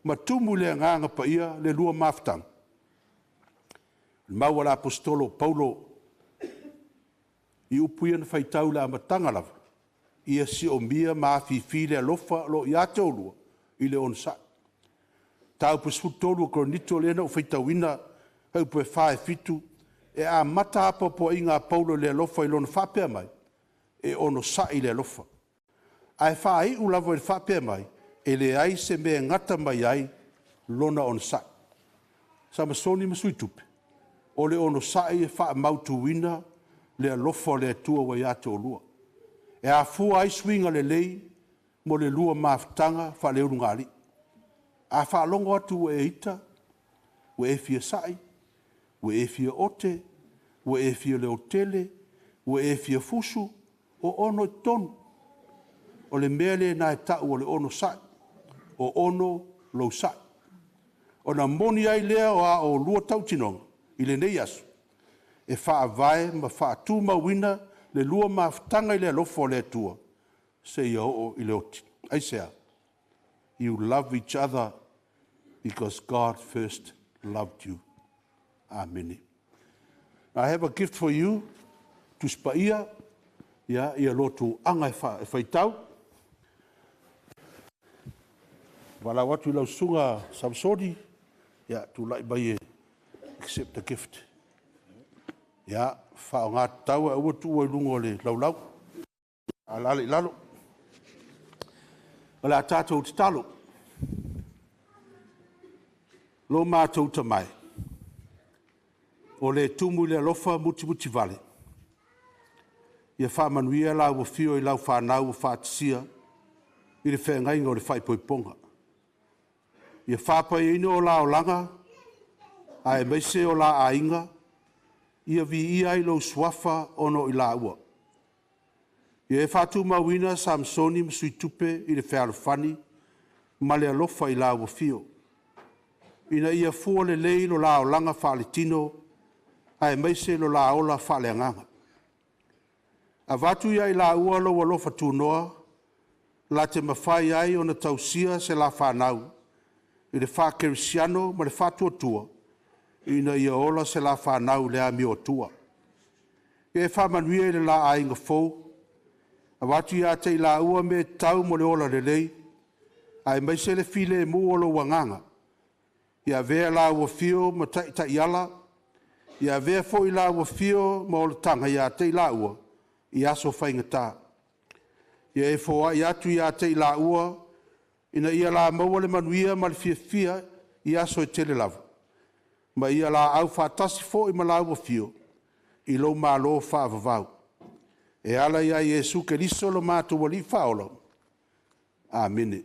ma tumu le nganga pa ia le lua maftang. Mawala apostolo Paulo, i upuia na whaitau la matanga lava, ia si o mia ma fifi le lofa lo ia te olua, i le onsa. Tau pesutolu o koronito le na o whaitauina, hau pue whae fitu, e a mata apopo i ngā Paulo le lofa i lona whapea mai, e ono sa i le lofa. Ai whae i ulavo i whapea mai, e le ai se mea ngata mai ai, lona ono sa. Samasoni ma Suitupe, o le ono sa i e wha mautu wina, le lofa le tua wa ia te olua. E a fua ai swinga le lei, mo le lua maftanga wha le urungali. A wha longo atu e ita, we e fia sai, we e fia ote, we e fia le otele, we e fia fusu, o ono i tonu. O le mele na e tau o le ono sai, o ono lo sai. O na moni ai lea o a o lua tau tinonga, i le nei asu. E wha vai ma wha tu ma wina, le lua maftanga i le alofo le tua. Se ia o i le oti. Ai sea, you love each other because God first loved you. Amen. I have a gift for you to spaia, ia lotu anga e whaitau. Wala watu lau sunga Samasoni, to like by accept the gift. Wha ngā tau e ua tu e lungo le laulau. Alale lalo. Ala tātou te talo. Lo mātou ta mai. O le tumu le alofa muti vale. Ia wha manuia la ua fio i lau whanau ua whaatisia i le whengainga o le whaipoiponga. Ia whapai ino o la o langa, a e meise o la a inga, ia vi ia i lo swafa ono i la ua. Ia e whātu mawina Samasoni ma Suitupe i le whealofani, ma le alofa i la ua fio. Ina ia fua le lei lo la o langa whaalitino, a e meise lo la ola whaaleanganga. A vatu ia i la ua lo alofa tūnoa, la te mawhai ai o na tausia se la whanau, i le whakerisiano ma le whatuatua, ina ia ola se la whanau lea mi o tua. E whamanuia i le la ainga fau, a watu ia te i la ua me tau mo le ola le lei, ai mai se le file e mu o lo wanganga. Ia vea la ua fio ma ta iala, ia vea fo i la ua fio ma o le tanga ia te i la ua, i aso whaingata. Ia e foa i atu ia te i la ua, ina ia la maua le manuia ma le fia i aso e tele lava. Ma ia la au whaatasi fo i ma la ua fio, i lo ma lo whaavavau. E ala ia Iesu ke liso lo mātu wali whaolo. Amene.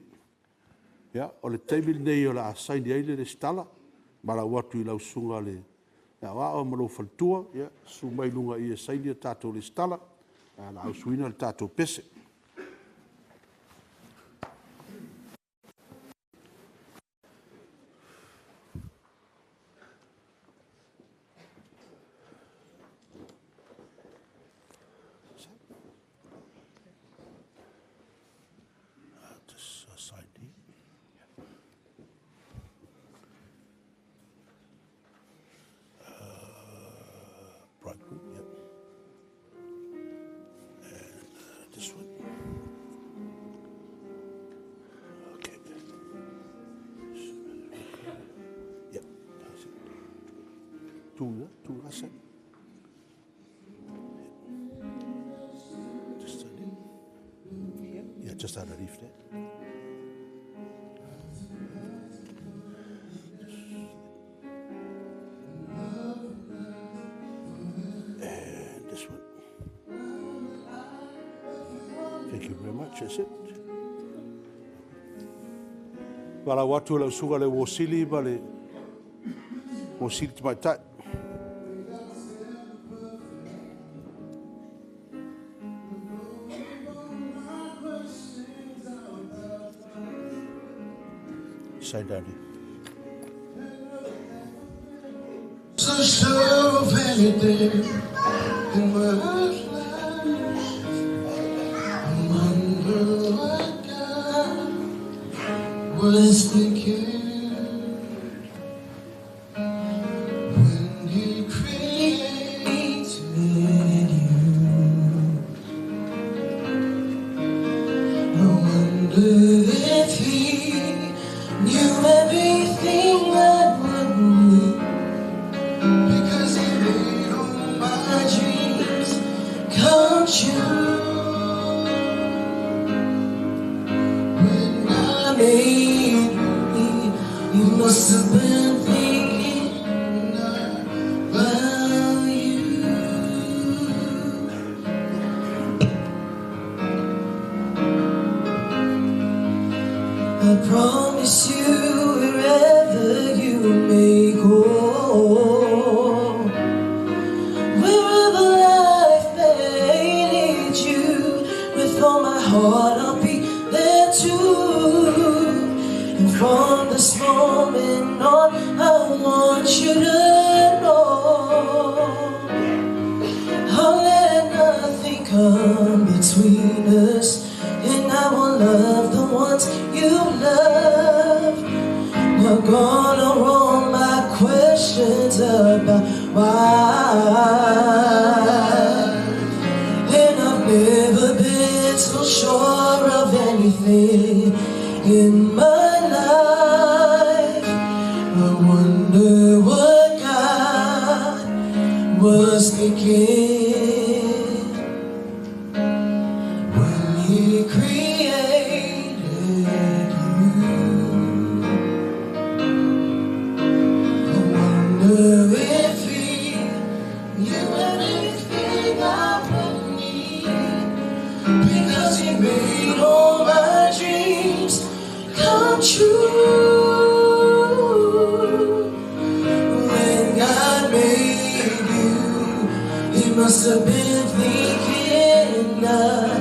O le teimili nei o la asaini eile le stala, ma la watu i lau sunga le, wao ma lo faltua, su mai lunga i asaini a tātou le stala, la au suina le tātou pese. two asa. Just yeah, just underneath that. And this one. Thank you very much. That's it. Wala watu la suga le wosili bale wosili to my tat. Side down here. So sure of anything in my life. I wonder what God was thinking when He created you. I wonder if He knew everything I would need, because He made all my dreams come true. When I made you must have been thinking about you. I promise you, wherever you may go, wherever life may lead you, with all my heart I'll be there too. And from this moment on, I want you to know I'll let nothing come between us, and I will love the ones you love. Not gonna roll my questions about why, and I've never been so sure of anything in my life. I wonder what God was thinking when He created you. I wonder if He knew everything I would need, because He made all my dreams come true. When God made you, He must have been thinking about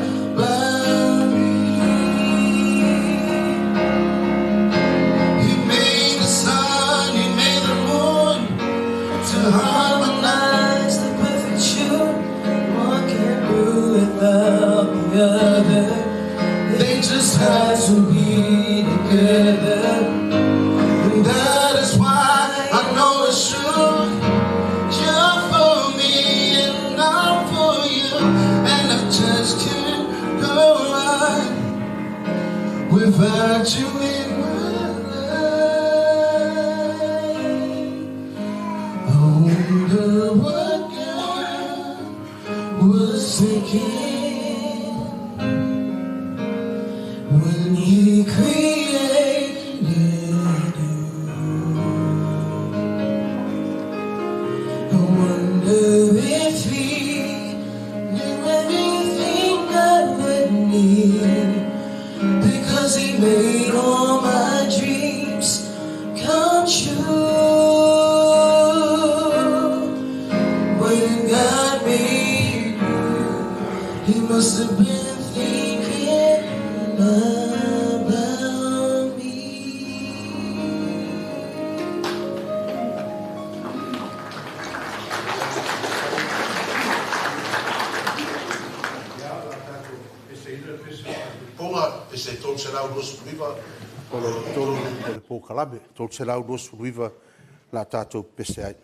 me. He made the sun, He made the moon to harmonize the perfect tune. One can't do without the other. They just had to be together. And that is why I know it's true. You're for me and I'm for you, and I just can't go on without you in my life. I wonder what God was thinking when He created you. I wonder if He knew everything I would need, because He made all my dreams come true. When God made you, He must have been thinking about me. Ponga e se tol se lau dos viva o le tol o le pokalame tol se lau dos viva la tatou pese ai.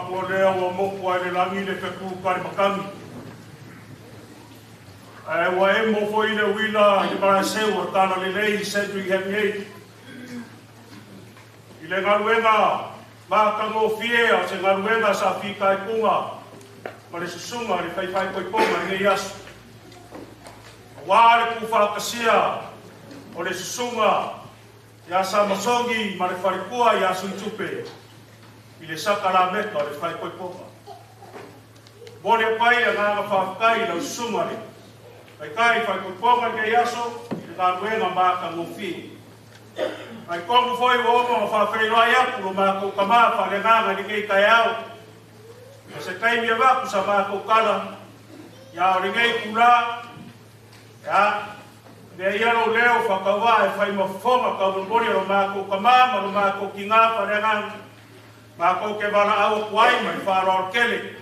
ko lea o moko ai le langi le peku kare makangi. Ai wa e mo foi le wila i para seu o tana le lei Sandringham nei. I le ngaruenga ma kango fiea se ngaruenga sa fika i kunga. Ma le susunga le fai koi ponga i yasu. Wa le kufakasia o le susunga ya Samasoni ma le farikua ya Suitupe. I le sakala meka o le fai koi ponga. Bole pai a nganga whakakai lau sumare. Ai kai fai koi ponga ke yaso i le ngaruenga ma kango fie. Ai kongu foi o omo ma whawhiroa i aku lo mākou kamaa whanenganga ni kei kai au. Ma se kai mia waku sa mākou kala. Ia o ringei kula. Ia. Mea iaro leo whakawa e whai mawhonga ka umbori lo mākou kamaa ma lo mākou ki ngā whanenganga. Mākou ke wala au kuai mai wharoa kele.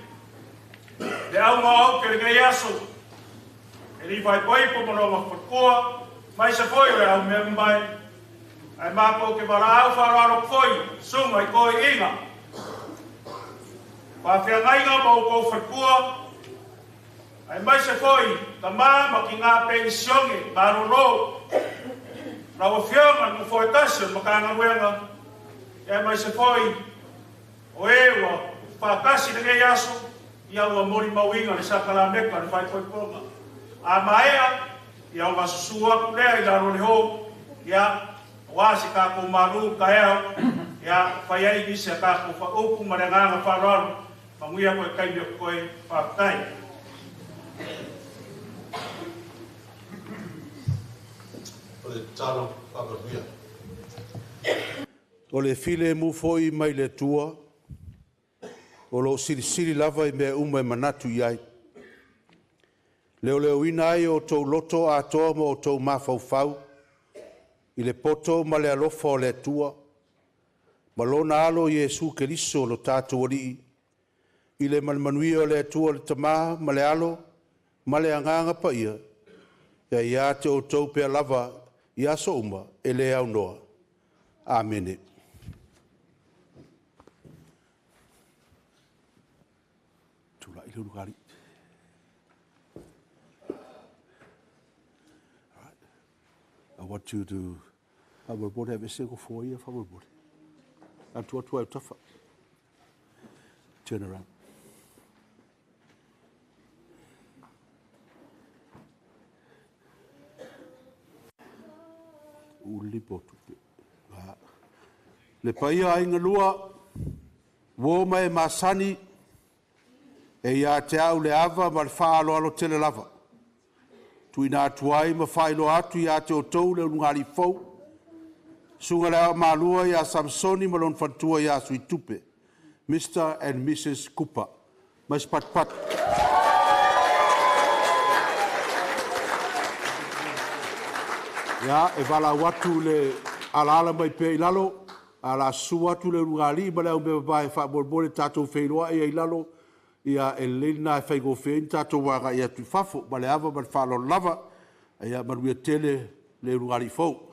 Le au ngā au ke ringei aso. E li vai poipo mo lo mawhakua. Mai se foi o au mea mai. Ai mākou ke wara au whararo koi, sunga i koi inga. Whawhia ngainga mau kou whakua. Ai mai se koi, ka mā ki ngā pensionge, maro ro. Rawa whionga mu whoi tasio, maka ngaruenga. Ai mai se koi, o ewa, whakasi na ngei aso, ia ua mori mawinga ni sakala meka ni whai koi ponga. A maea, ia o masusua kulea i laro ni ho, ia wasi ka ko maru ka ya fa ia i se ka ko fa o ku maranga fa ro fa muia ko kai yo ko fa kai ole talo abia ole file mu foi mai le tua o lo siri lava i me uma manatu iai leo ina ai o to loto a to mo to mafau I le poto ma le alofa o le atua, ma lona alo Iesu Keriso lo tātou alii, I le manmanuia o le atua le tamā ma le alo, ma le anganga pa ia, ia te o tau pea lava, ia so uma, e le au noa. Amene. Tula I le rugari. I want you to have a board every single 4 years for a board. And to 12 tough. Turn around. Uli botu. Le paia inga lua, wo mai masani, e ia te au le ava ma le whaalo alo tele lava. Tui nā tuai ma whailo atu I a te o tau leo ngari fau. Sunga leo maalua I a Samasoni ma lon whantua I a Suitupe. Mr. and Mrs. Cooper. Mas pat. Ia, e wala watu le alala mai pe ilalo. Ala su atu le ngari ma leo me bae whabolbole tātou whailoa I a ilalo. Ia e leina e whaigo whain tātou waga I atu whafo, ma le awa ma le whalo lava, ia manuia tele le rungari fau.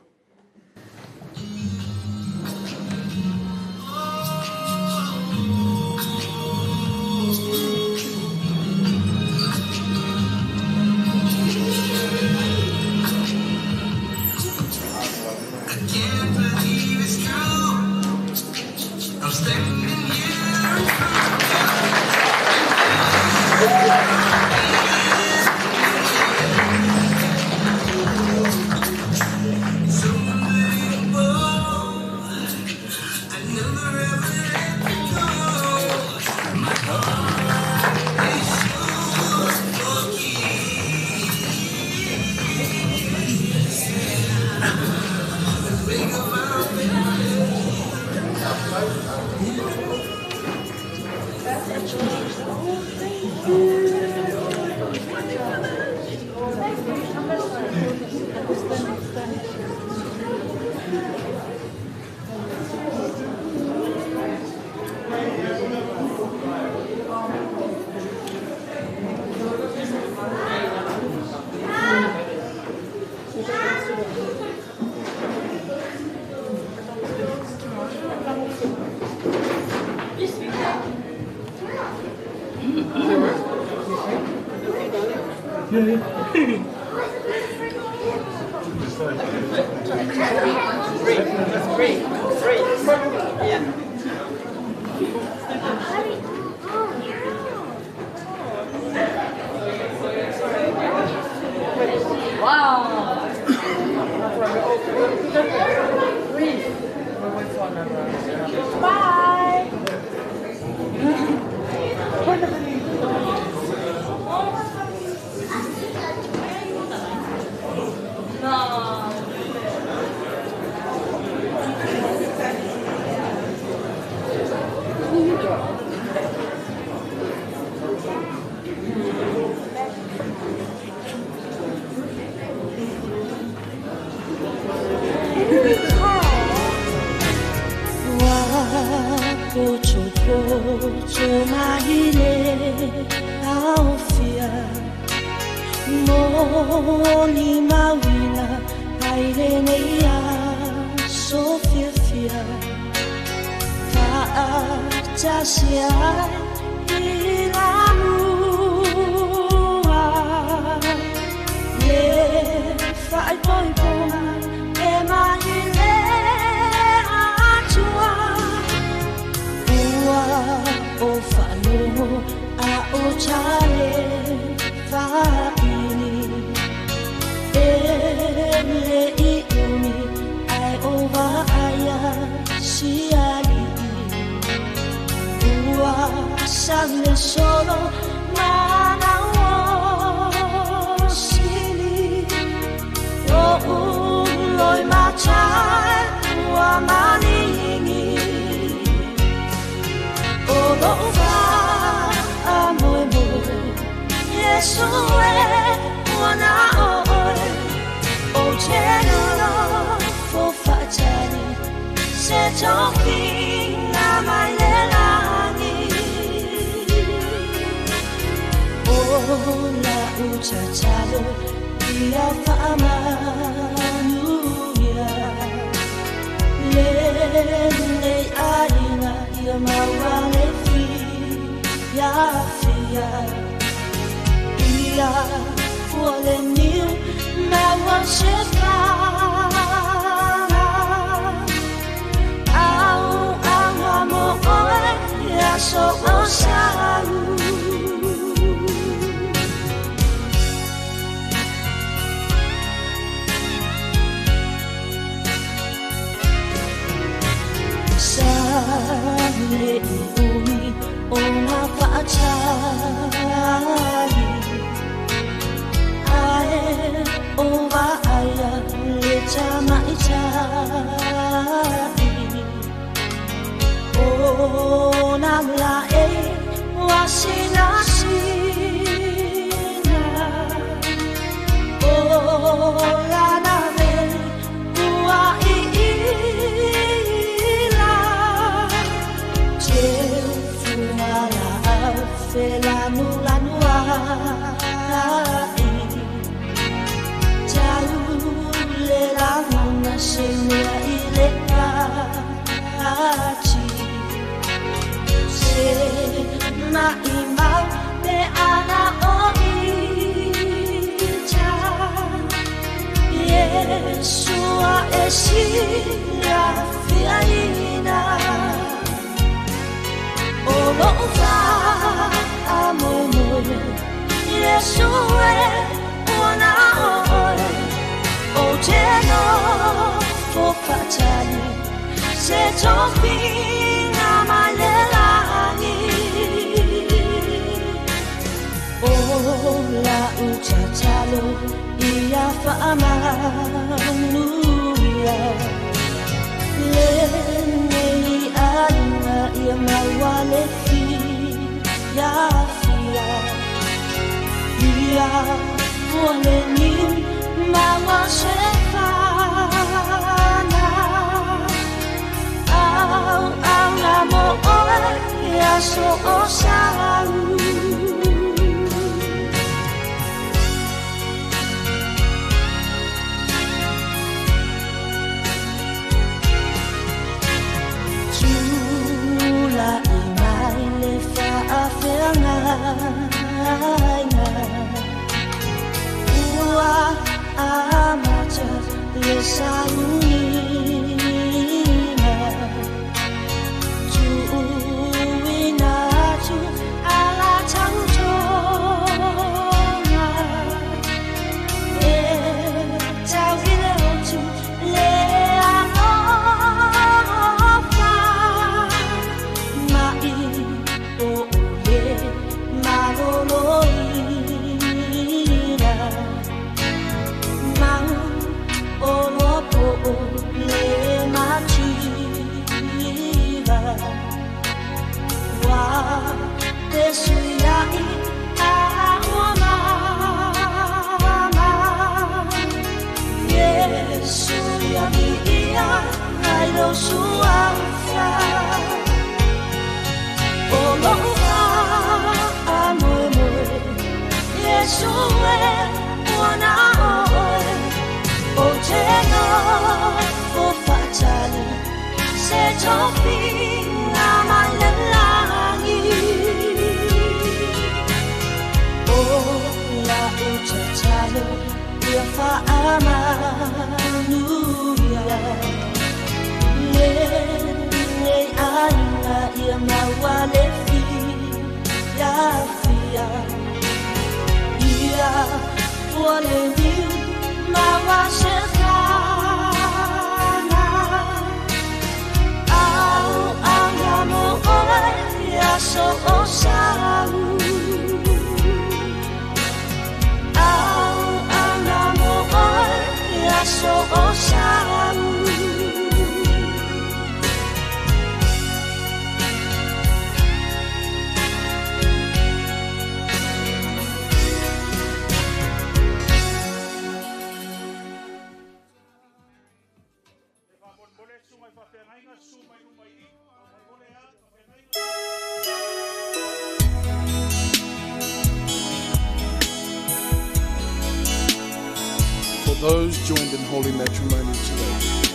For those joined in holy matrimony today,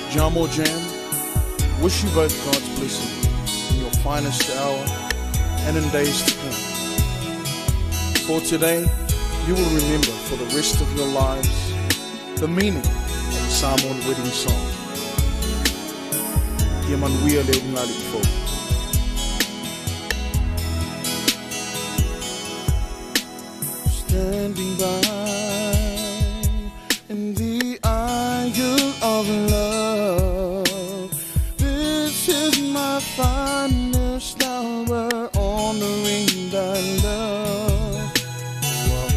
Jam or Jam, wish you both God's blessing in your finest hour and in days to come. For today, you will remember for the rest of your lives the meaning of the Samoan wedding song. Yemanuia le ngari fo. Standing by in the aisle of love, this is my finest hour, honoring thy love.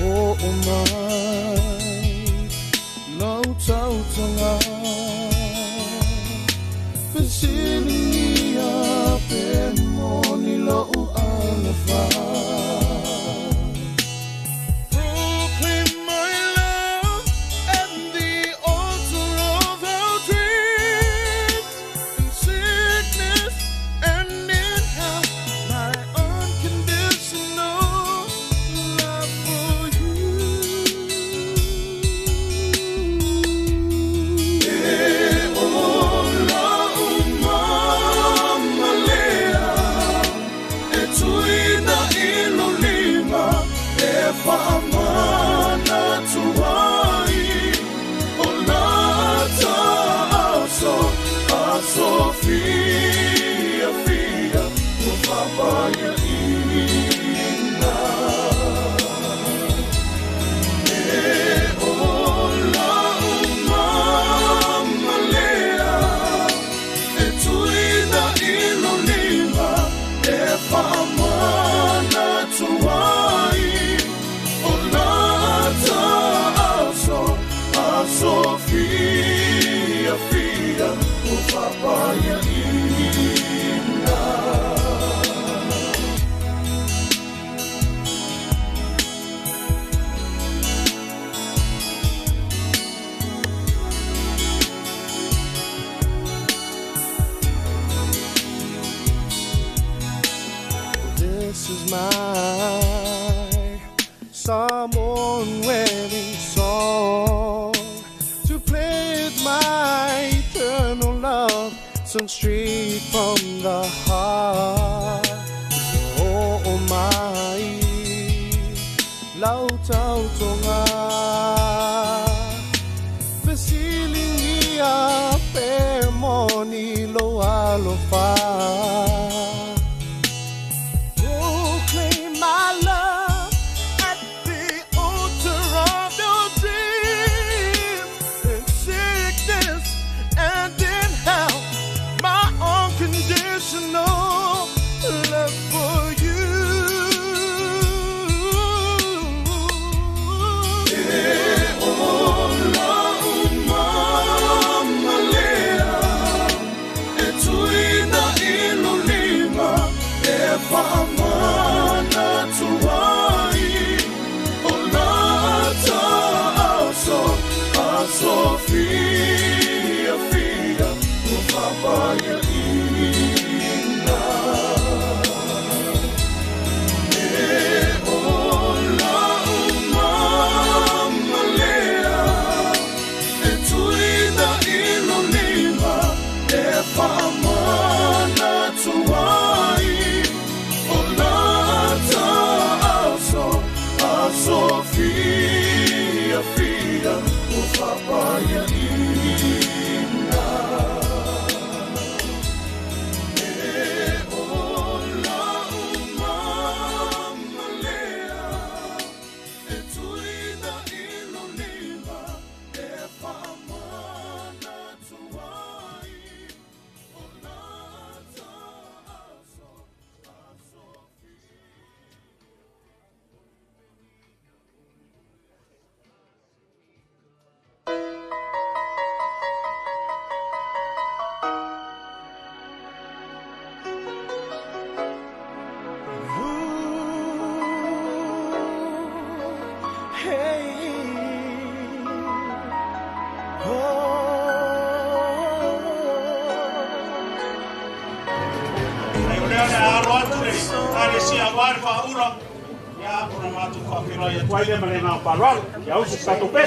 Oh my, no tautonga, facility me up and morning low on the fire. Sofia, Fia, por favor, Sofia, Fia, por favor, this is my Samoan wedding song, to play with my eternal love, sung straight from the heart. Oh my, lau tau tonga, na aro le ale si awar fa ura ya kuna matu fa kilo ya twaile male na parwal ya usu Suitupe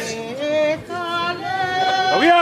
Tawia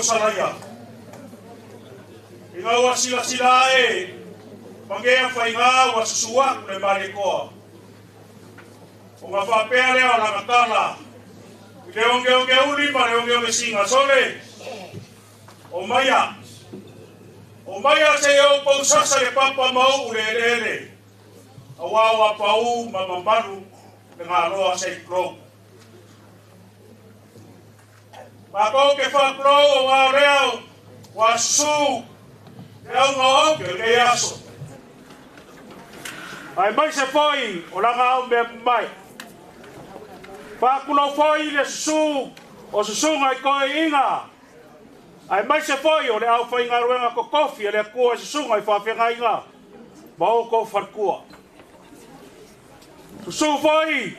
salaya. Inga wa sila e. Pangea fa inga wa susua le malikoa. O nga fa pele o la katala. Ile onge uli ma le onge singa sole. O maya. O maya se yo po sasa le papa mau ulelele. Awa pau mamambalu dengan roa se kro. Mako ke fa pro wa reo wa su reo no ke le aso ai mai se foi o la ga me mai fa kulo foi le su o su ngai ko inga ai mai se foi o le au foi nga ruenga ko kofi le ko su ngai fa fe ngai nga ba o ko fa ko su foi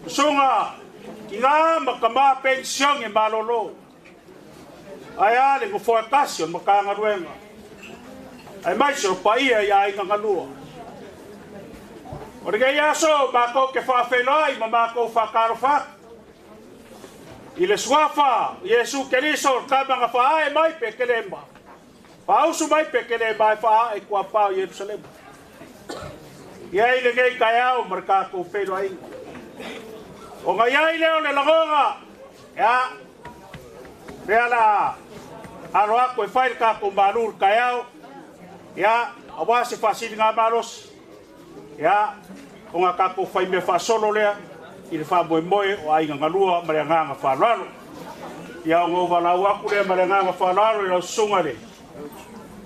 su nga Inga makama pensiong e malolo. Aya le ko forecastion makanga ruenga. Ai mai so paia ya inga ngalua. Ore ya so mako ke fa feloi mako fa karofa. Ile swafa Yesu Kristo kama nga fa ai mai pekelemba. Pa usu mai pekelemba fa e kwa pa Yerusalem. Ya ile ngai kaya o marka ko feloi. O nga yai leo le lagonga ya reala aroa ko fai ka ko balur kayao ya awa se fasil nga malos ya o nga ka ko fai me fa solo le il fa boy o ai nga lua mare nga fa lalo ya ngo vala wa ku le mare nga fa lalo lo sunga le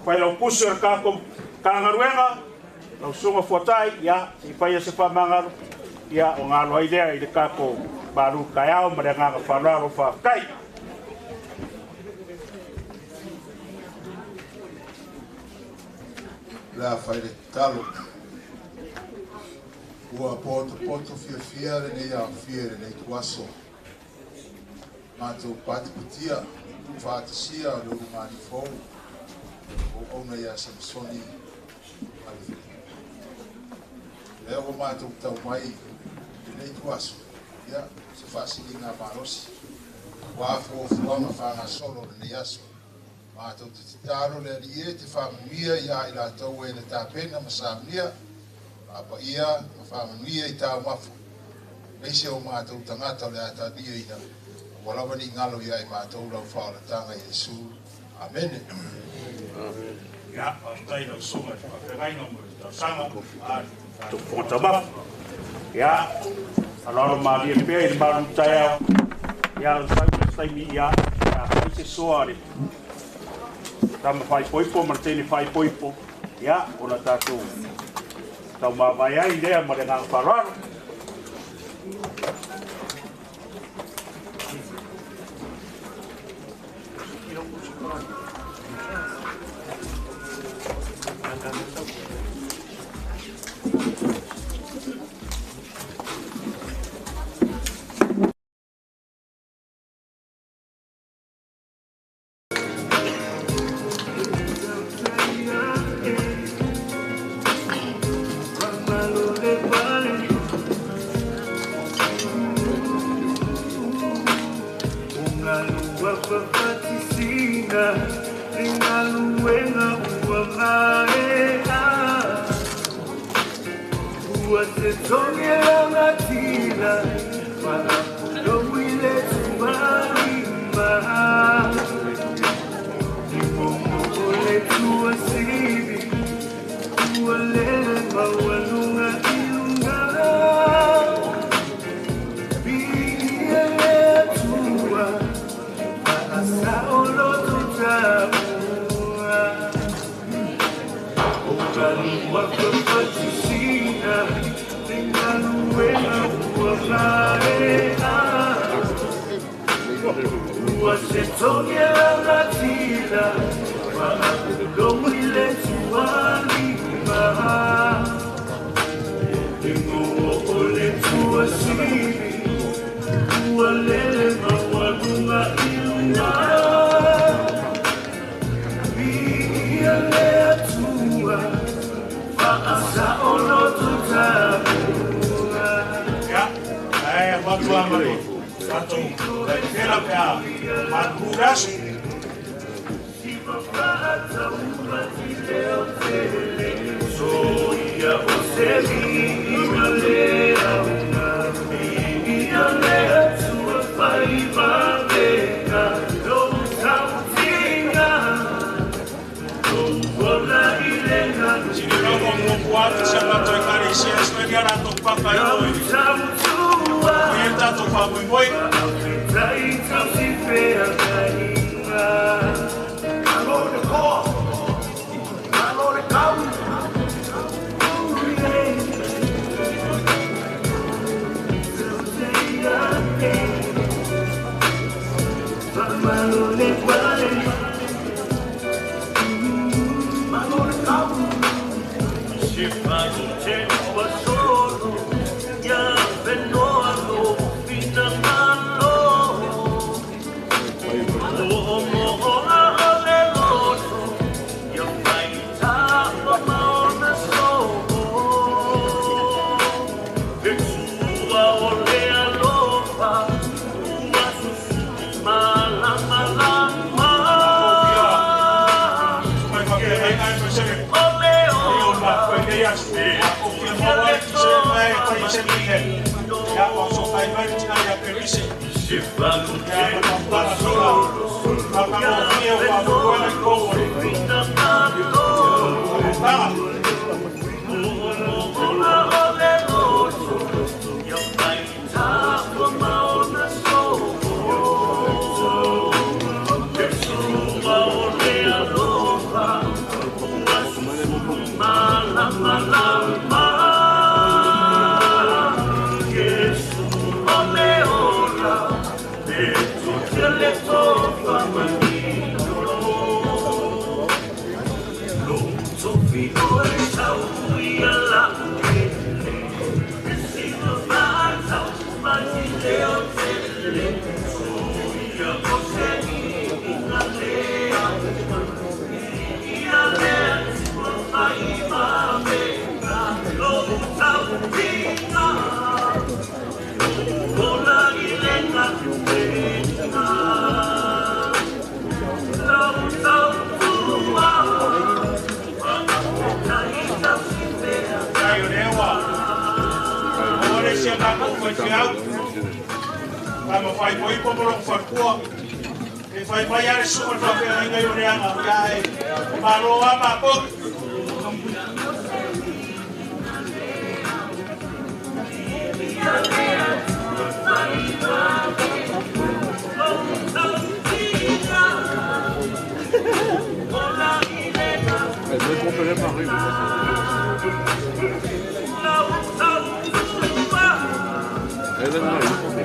fai lo puser ka ko ka nga ruenga lo sunga fotai ya i fai se fa manga ya o nga lo idea i ka ko baru kaya o mare nga fa lalo fa kai la fai le talo ua poto fia le ia fia le tuaso mato patputia fatisia lo mani fo o ona ia Samasoni le o mato tau mai le tuaso ya se fasili nga marosi wa fo ma fa na solo le yaso ma to taro le ie te fa mia ya ila to we le ta pena masamia apa ia ma fa mia ita mafu ese o ma to tangata le ata dia ina wala wani ngalo ya ma to la fa la tanga Yesu amen ya tai no suma ka kai no sama to fotama ya alora ma dia pe il ba taya ya sai mi ya se soare tama fai poipo martini fai poipo ya ona tatu tama vai ai idea ma na farar sia kako fai fiau. Kama fai koi pomoro farkua. E fai mai are suma fa pe ngai ore anga ai. Maro ama ko. Elle me tromperait pas, oui. Elle aime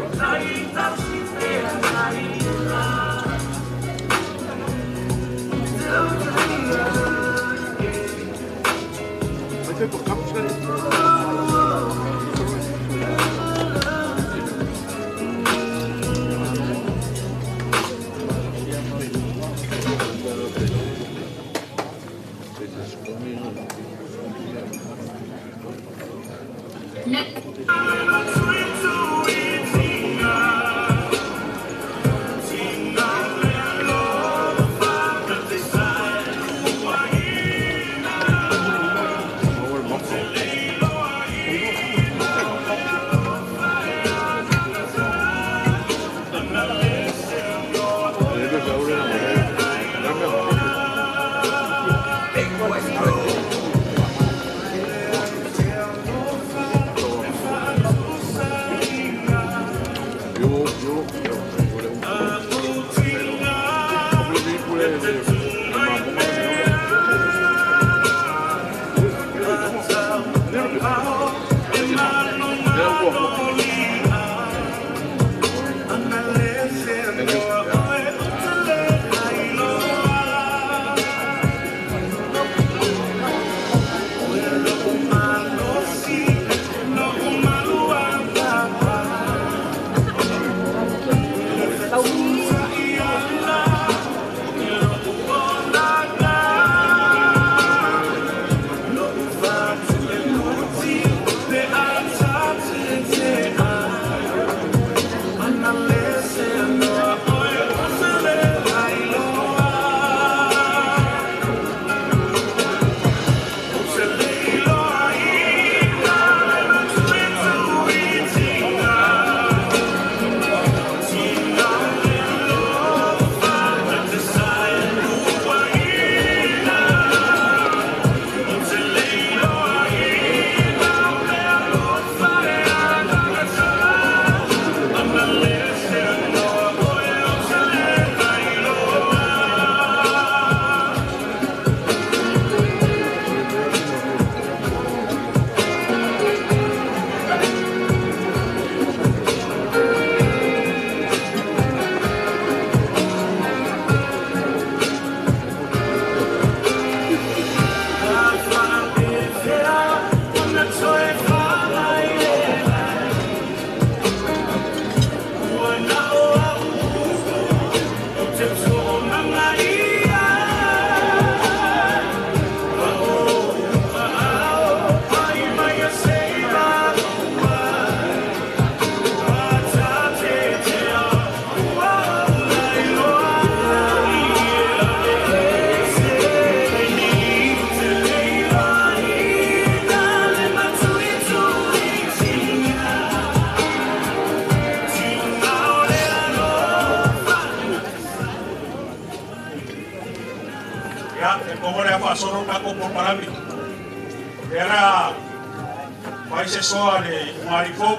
se soa le marifo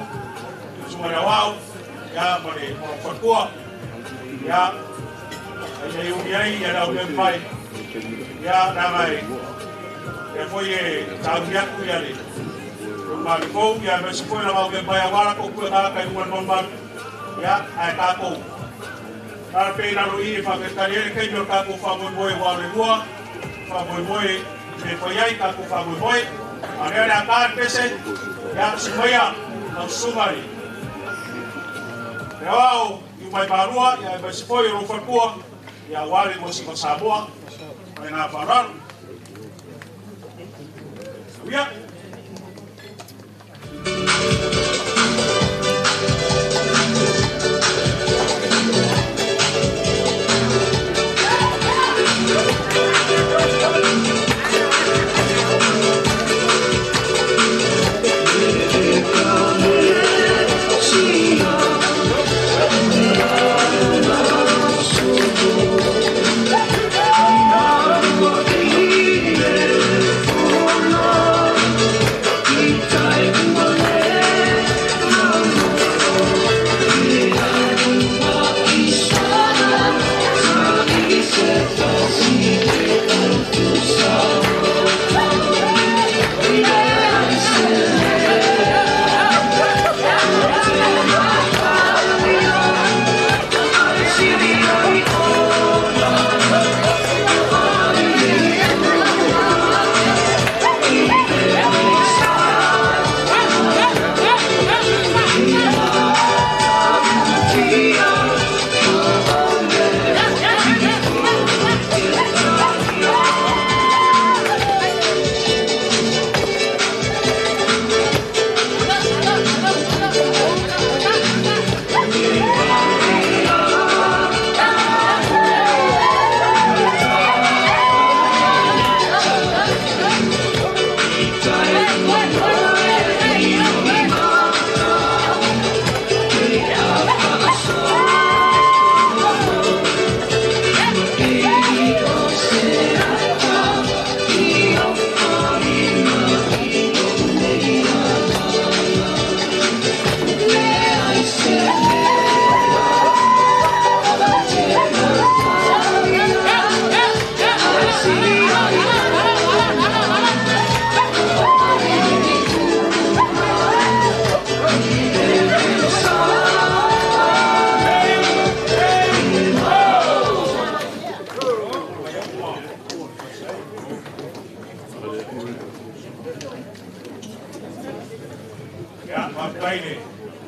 suma na wao ya mare farkua ya le umiai ya na ulempai ya na mai ya foi tauia ku ya le marifo ya me se foi na ulempai agora ko ku na kai un nomba ya ai ta ko para pe na roi fa que tariere que yo ka ko fa moi wa le lua fa moi me foi ai ka ko fa moi Ana kan pese ya semua ang sumari. Wow, yung may barua, ya may sipo yung farkua, ya wali mo si masabua, may naparan. Kuya. Yeah.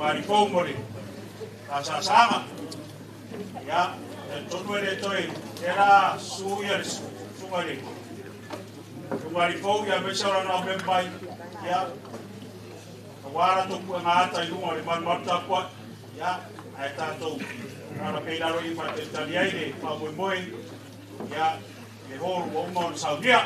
Mari Fomori, Asasama, ya, el tono de Toy, era su years, su marido. Su marido ya me solo no me vai, ya, ahora tu puedes y uno de más marcha ya, ahí está todo. Ahora que la roí para el taller, para muy buen, ya, mejor vamos a salir.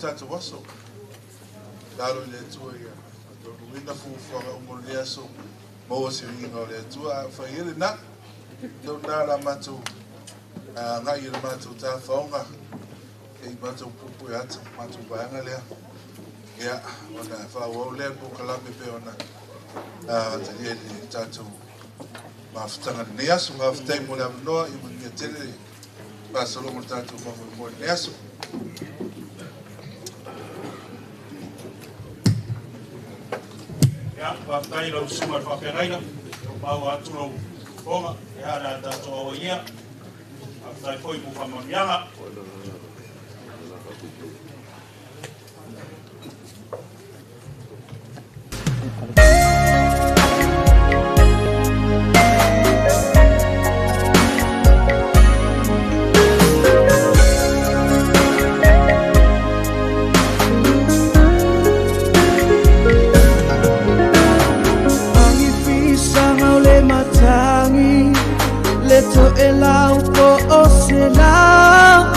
Tatu waso dalo le tua ya do wina fu fora o le so mo se vinga le tua fa ele na do na la matu nga ile matu ta faunga e matu pupu ya matu banga le ya ona fa wo le ko kala me pe ona ta ye tatu ma ftanga ne yasu ma ftai mo la no i mo ni tele pa solo mo tatu mo ne yasu ya papai lo sumar papegaina mau atulo konga ya da to ia after foi bu famamianga Leto elau ko oselau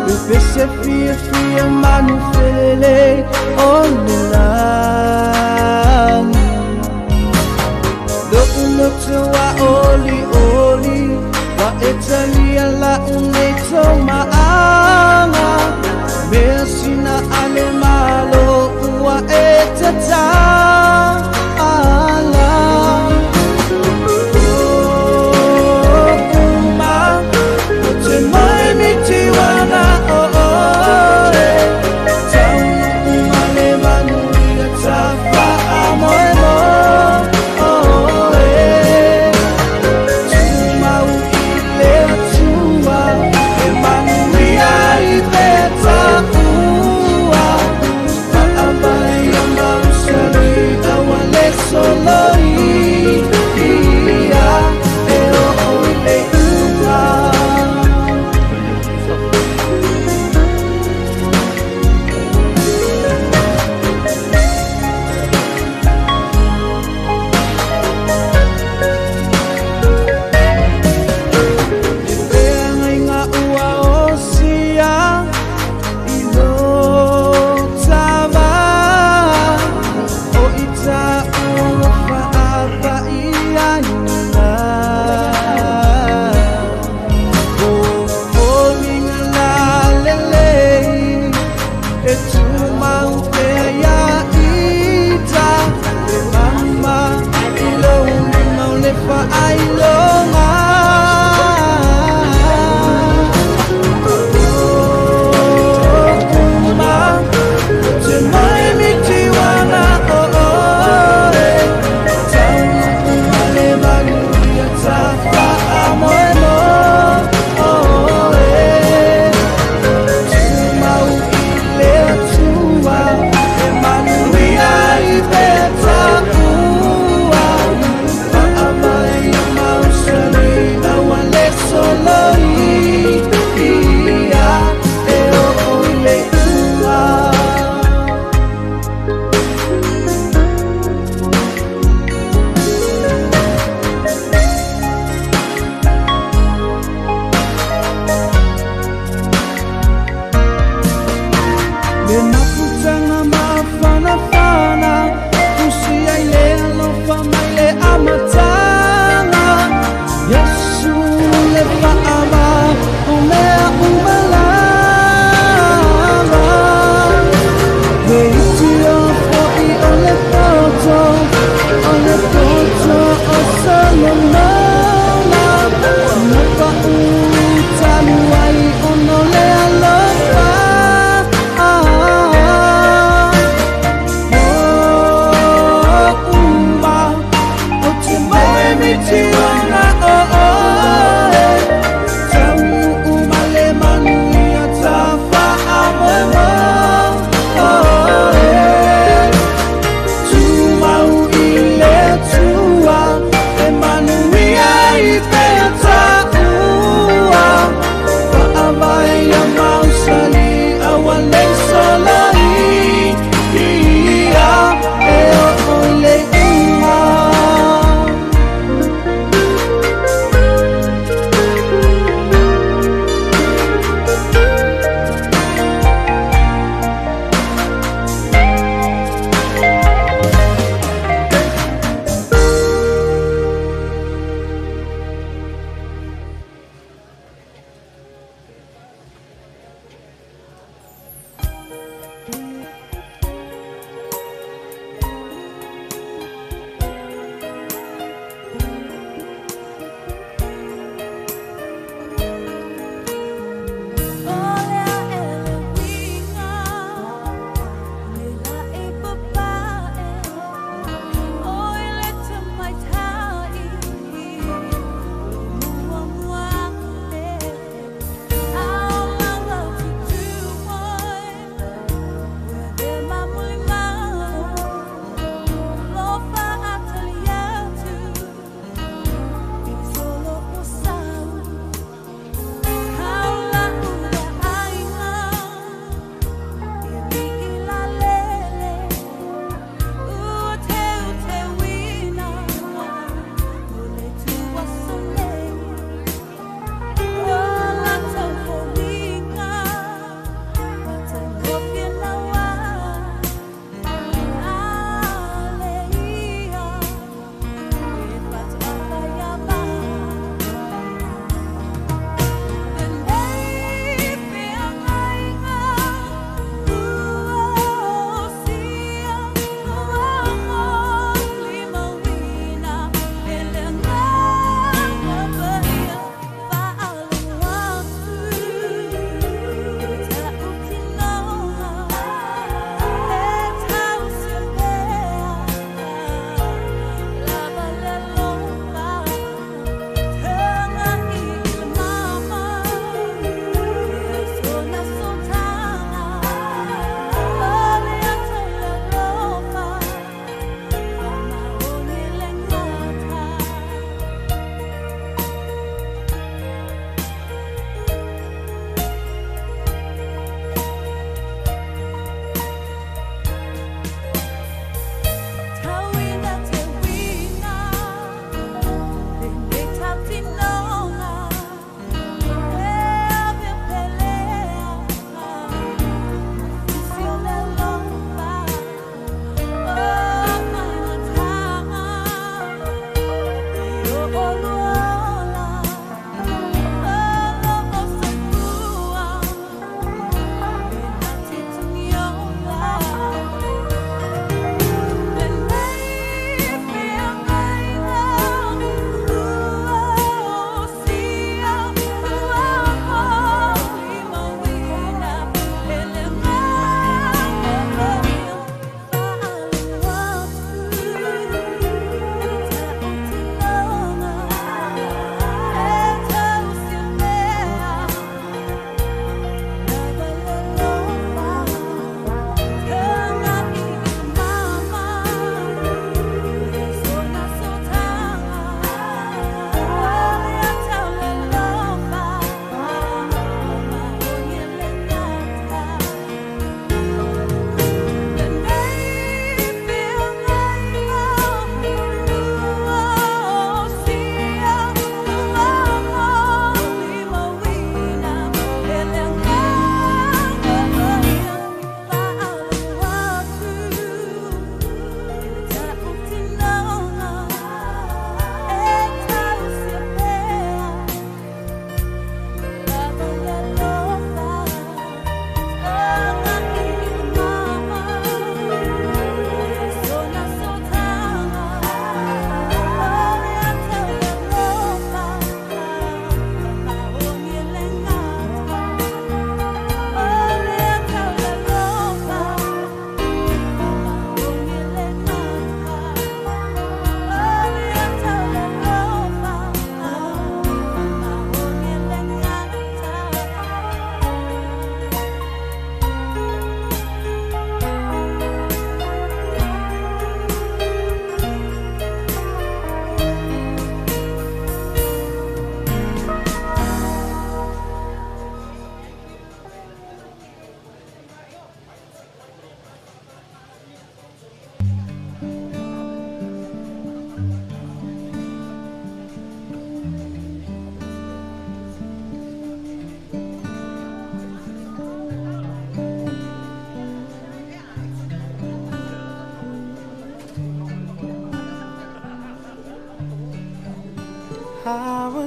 Le pese fia fia manu fele onelang Do unoto wa oli oli Wa etalia la uneto maanga Mea sina ale malo Wa etata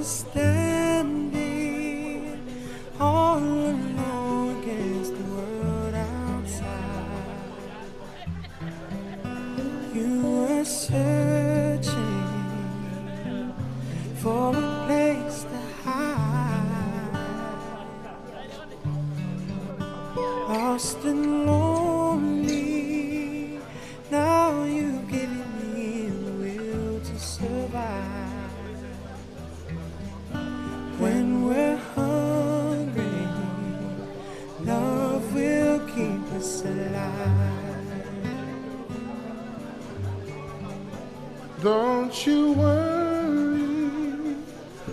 was standing all alone against the world outside. You were searching for a place to hide, lost and lonely. Now you've given me the will to survive. When we're hungry, love will keep us alive. Don't you worry,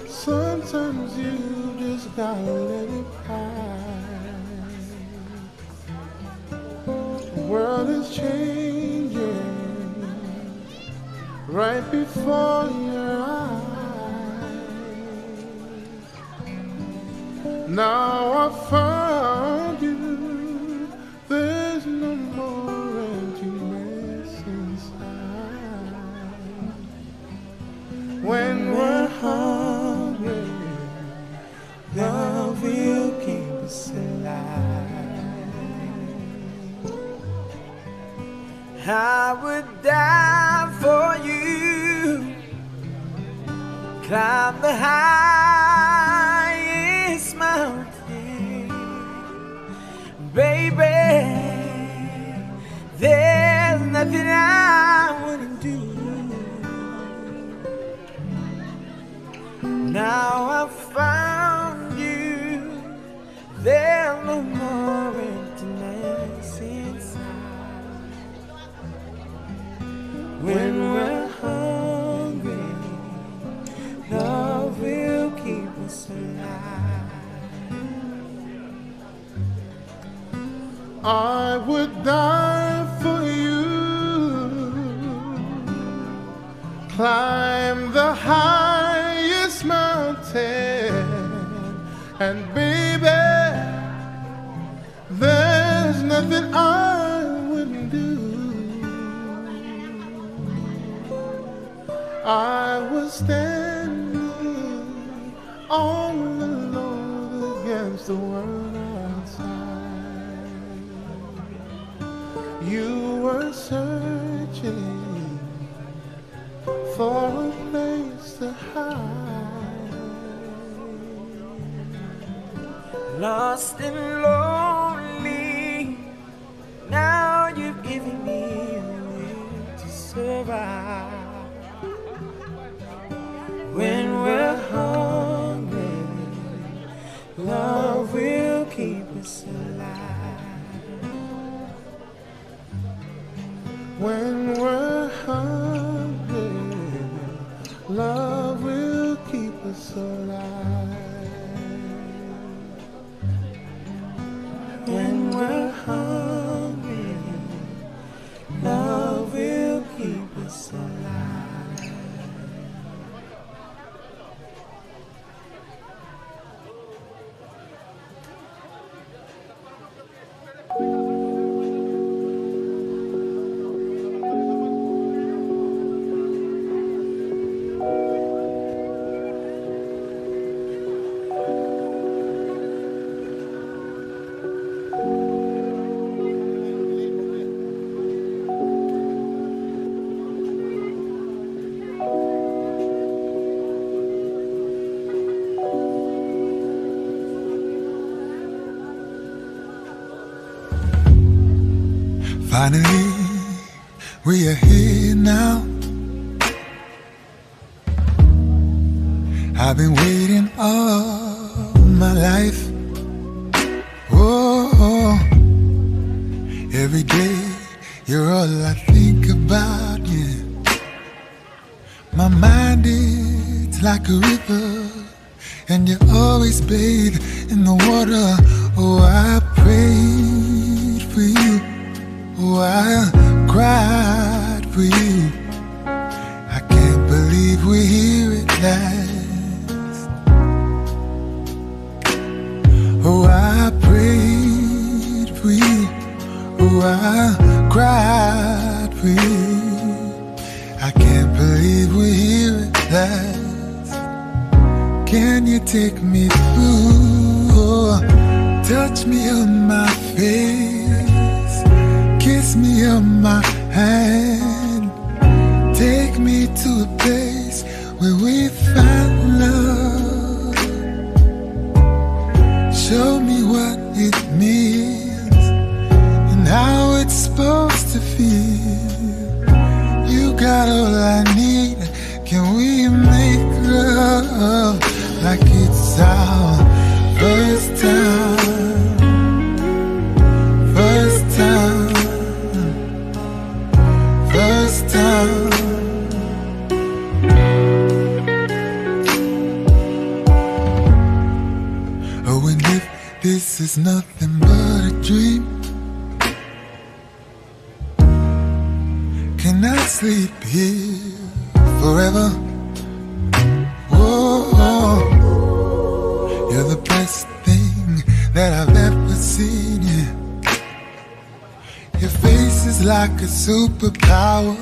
sometimes you just gotta let it pass. The world is changing right before your eyes. Now I found you, there's no more emptiness inside. When we're hungry, love will keep us alive. I would die for you, climb the highest mountain, baby. There's nothing I wouldn't do. Now I've found you, there's no more emptiness inside. When we're hungry, love will keep us alive. I would die for you, climb the highest mountain, and baby, there's nothing I wouldn't do. I was standing all alone against the world outside. You were searching for a place to hide, lost and lonely. Now you've given me a will to survive. When we're hungry, love will keep us alive. when we're hungry. Love will keep us alive. When we're hungry, love will keep us alive. Finally, we are here now. I've been waiting all my life. Oh, every day you're all I think about, yeah. My mind is like a river, and you always bathe in the water. Oh, I prayed for you. Oh, I cried for you. I can't believe we're here at last. Oh, I prayed for you. Oh, I cried for you. I can't believe we're here at last. you take me through? Touch me on my face, kiss me on my hand, take me to a place where we find love. Show me what it means and how it's supposed to feel. You got all I need. Can we make love like it's our first time? First time. First time. Oh, and if this is nothing but a dream, can I sleep here forever? Whoa, you're the best thing that I've ever seen. Yeah. Your face is like a superpower.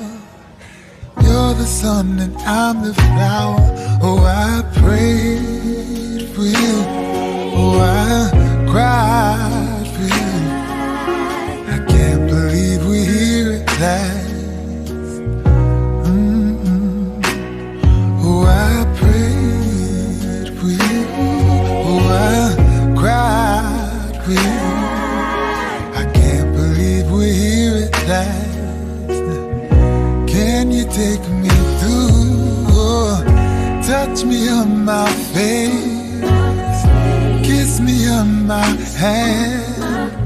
You're the sun and I'm the flower. Oh, I prayed for you. Oh, I cried for you. I can't believe we're here at last. Oh, I prayed for you. Oh, I cried for you. I can't believe we're here at last. Can you take me through? Oh, touch me on my face, kiss me on my hand,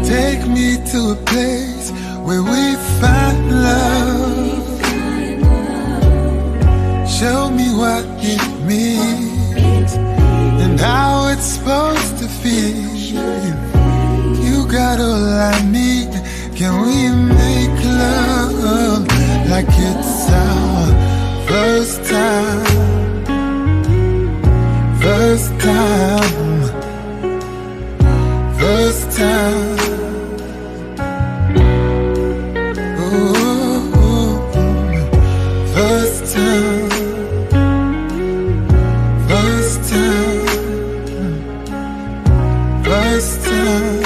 take me to a place where we find love. Show me what it means and how it's supposed to feel. You got all I need. Can we make love like it's our first time? First time. First time. Oh, first time. First time. First time.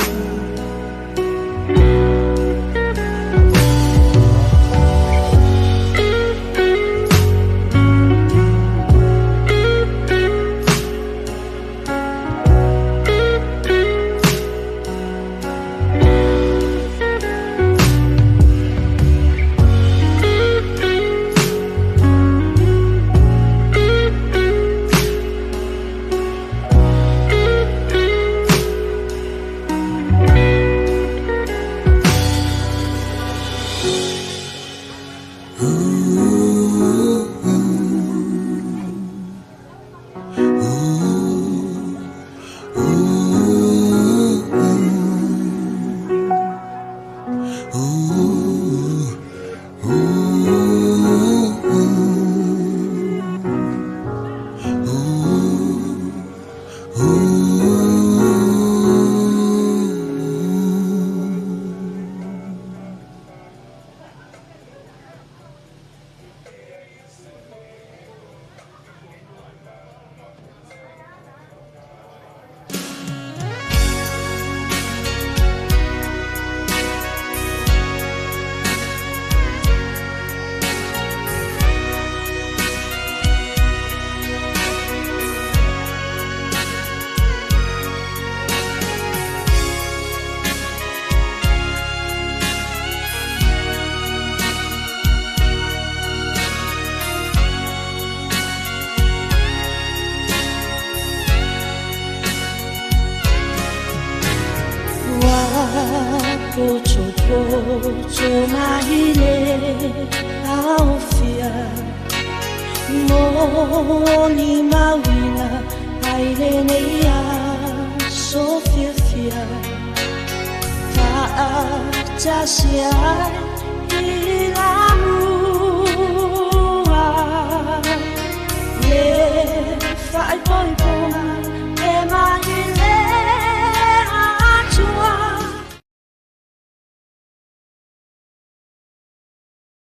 Pocho mahile aufia Moni mawina ailenea Sofia fia Ta'atasia ilamu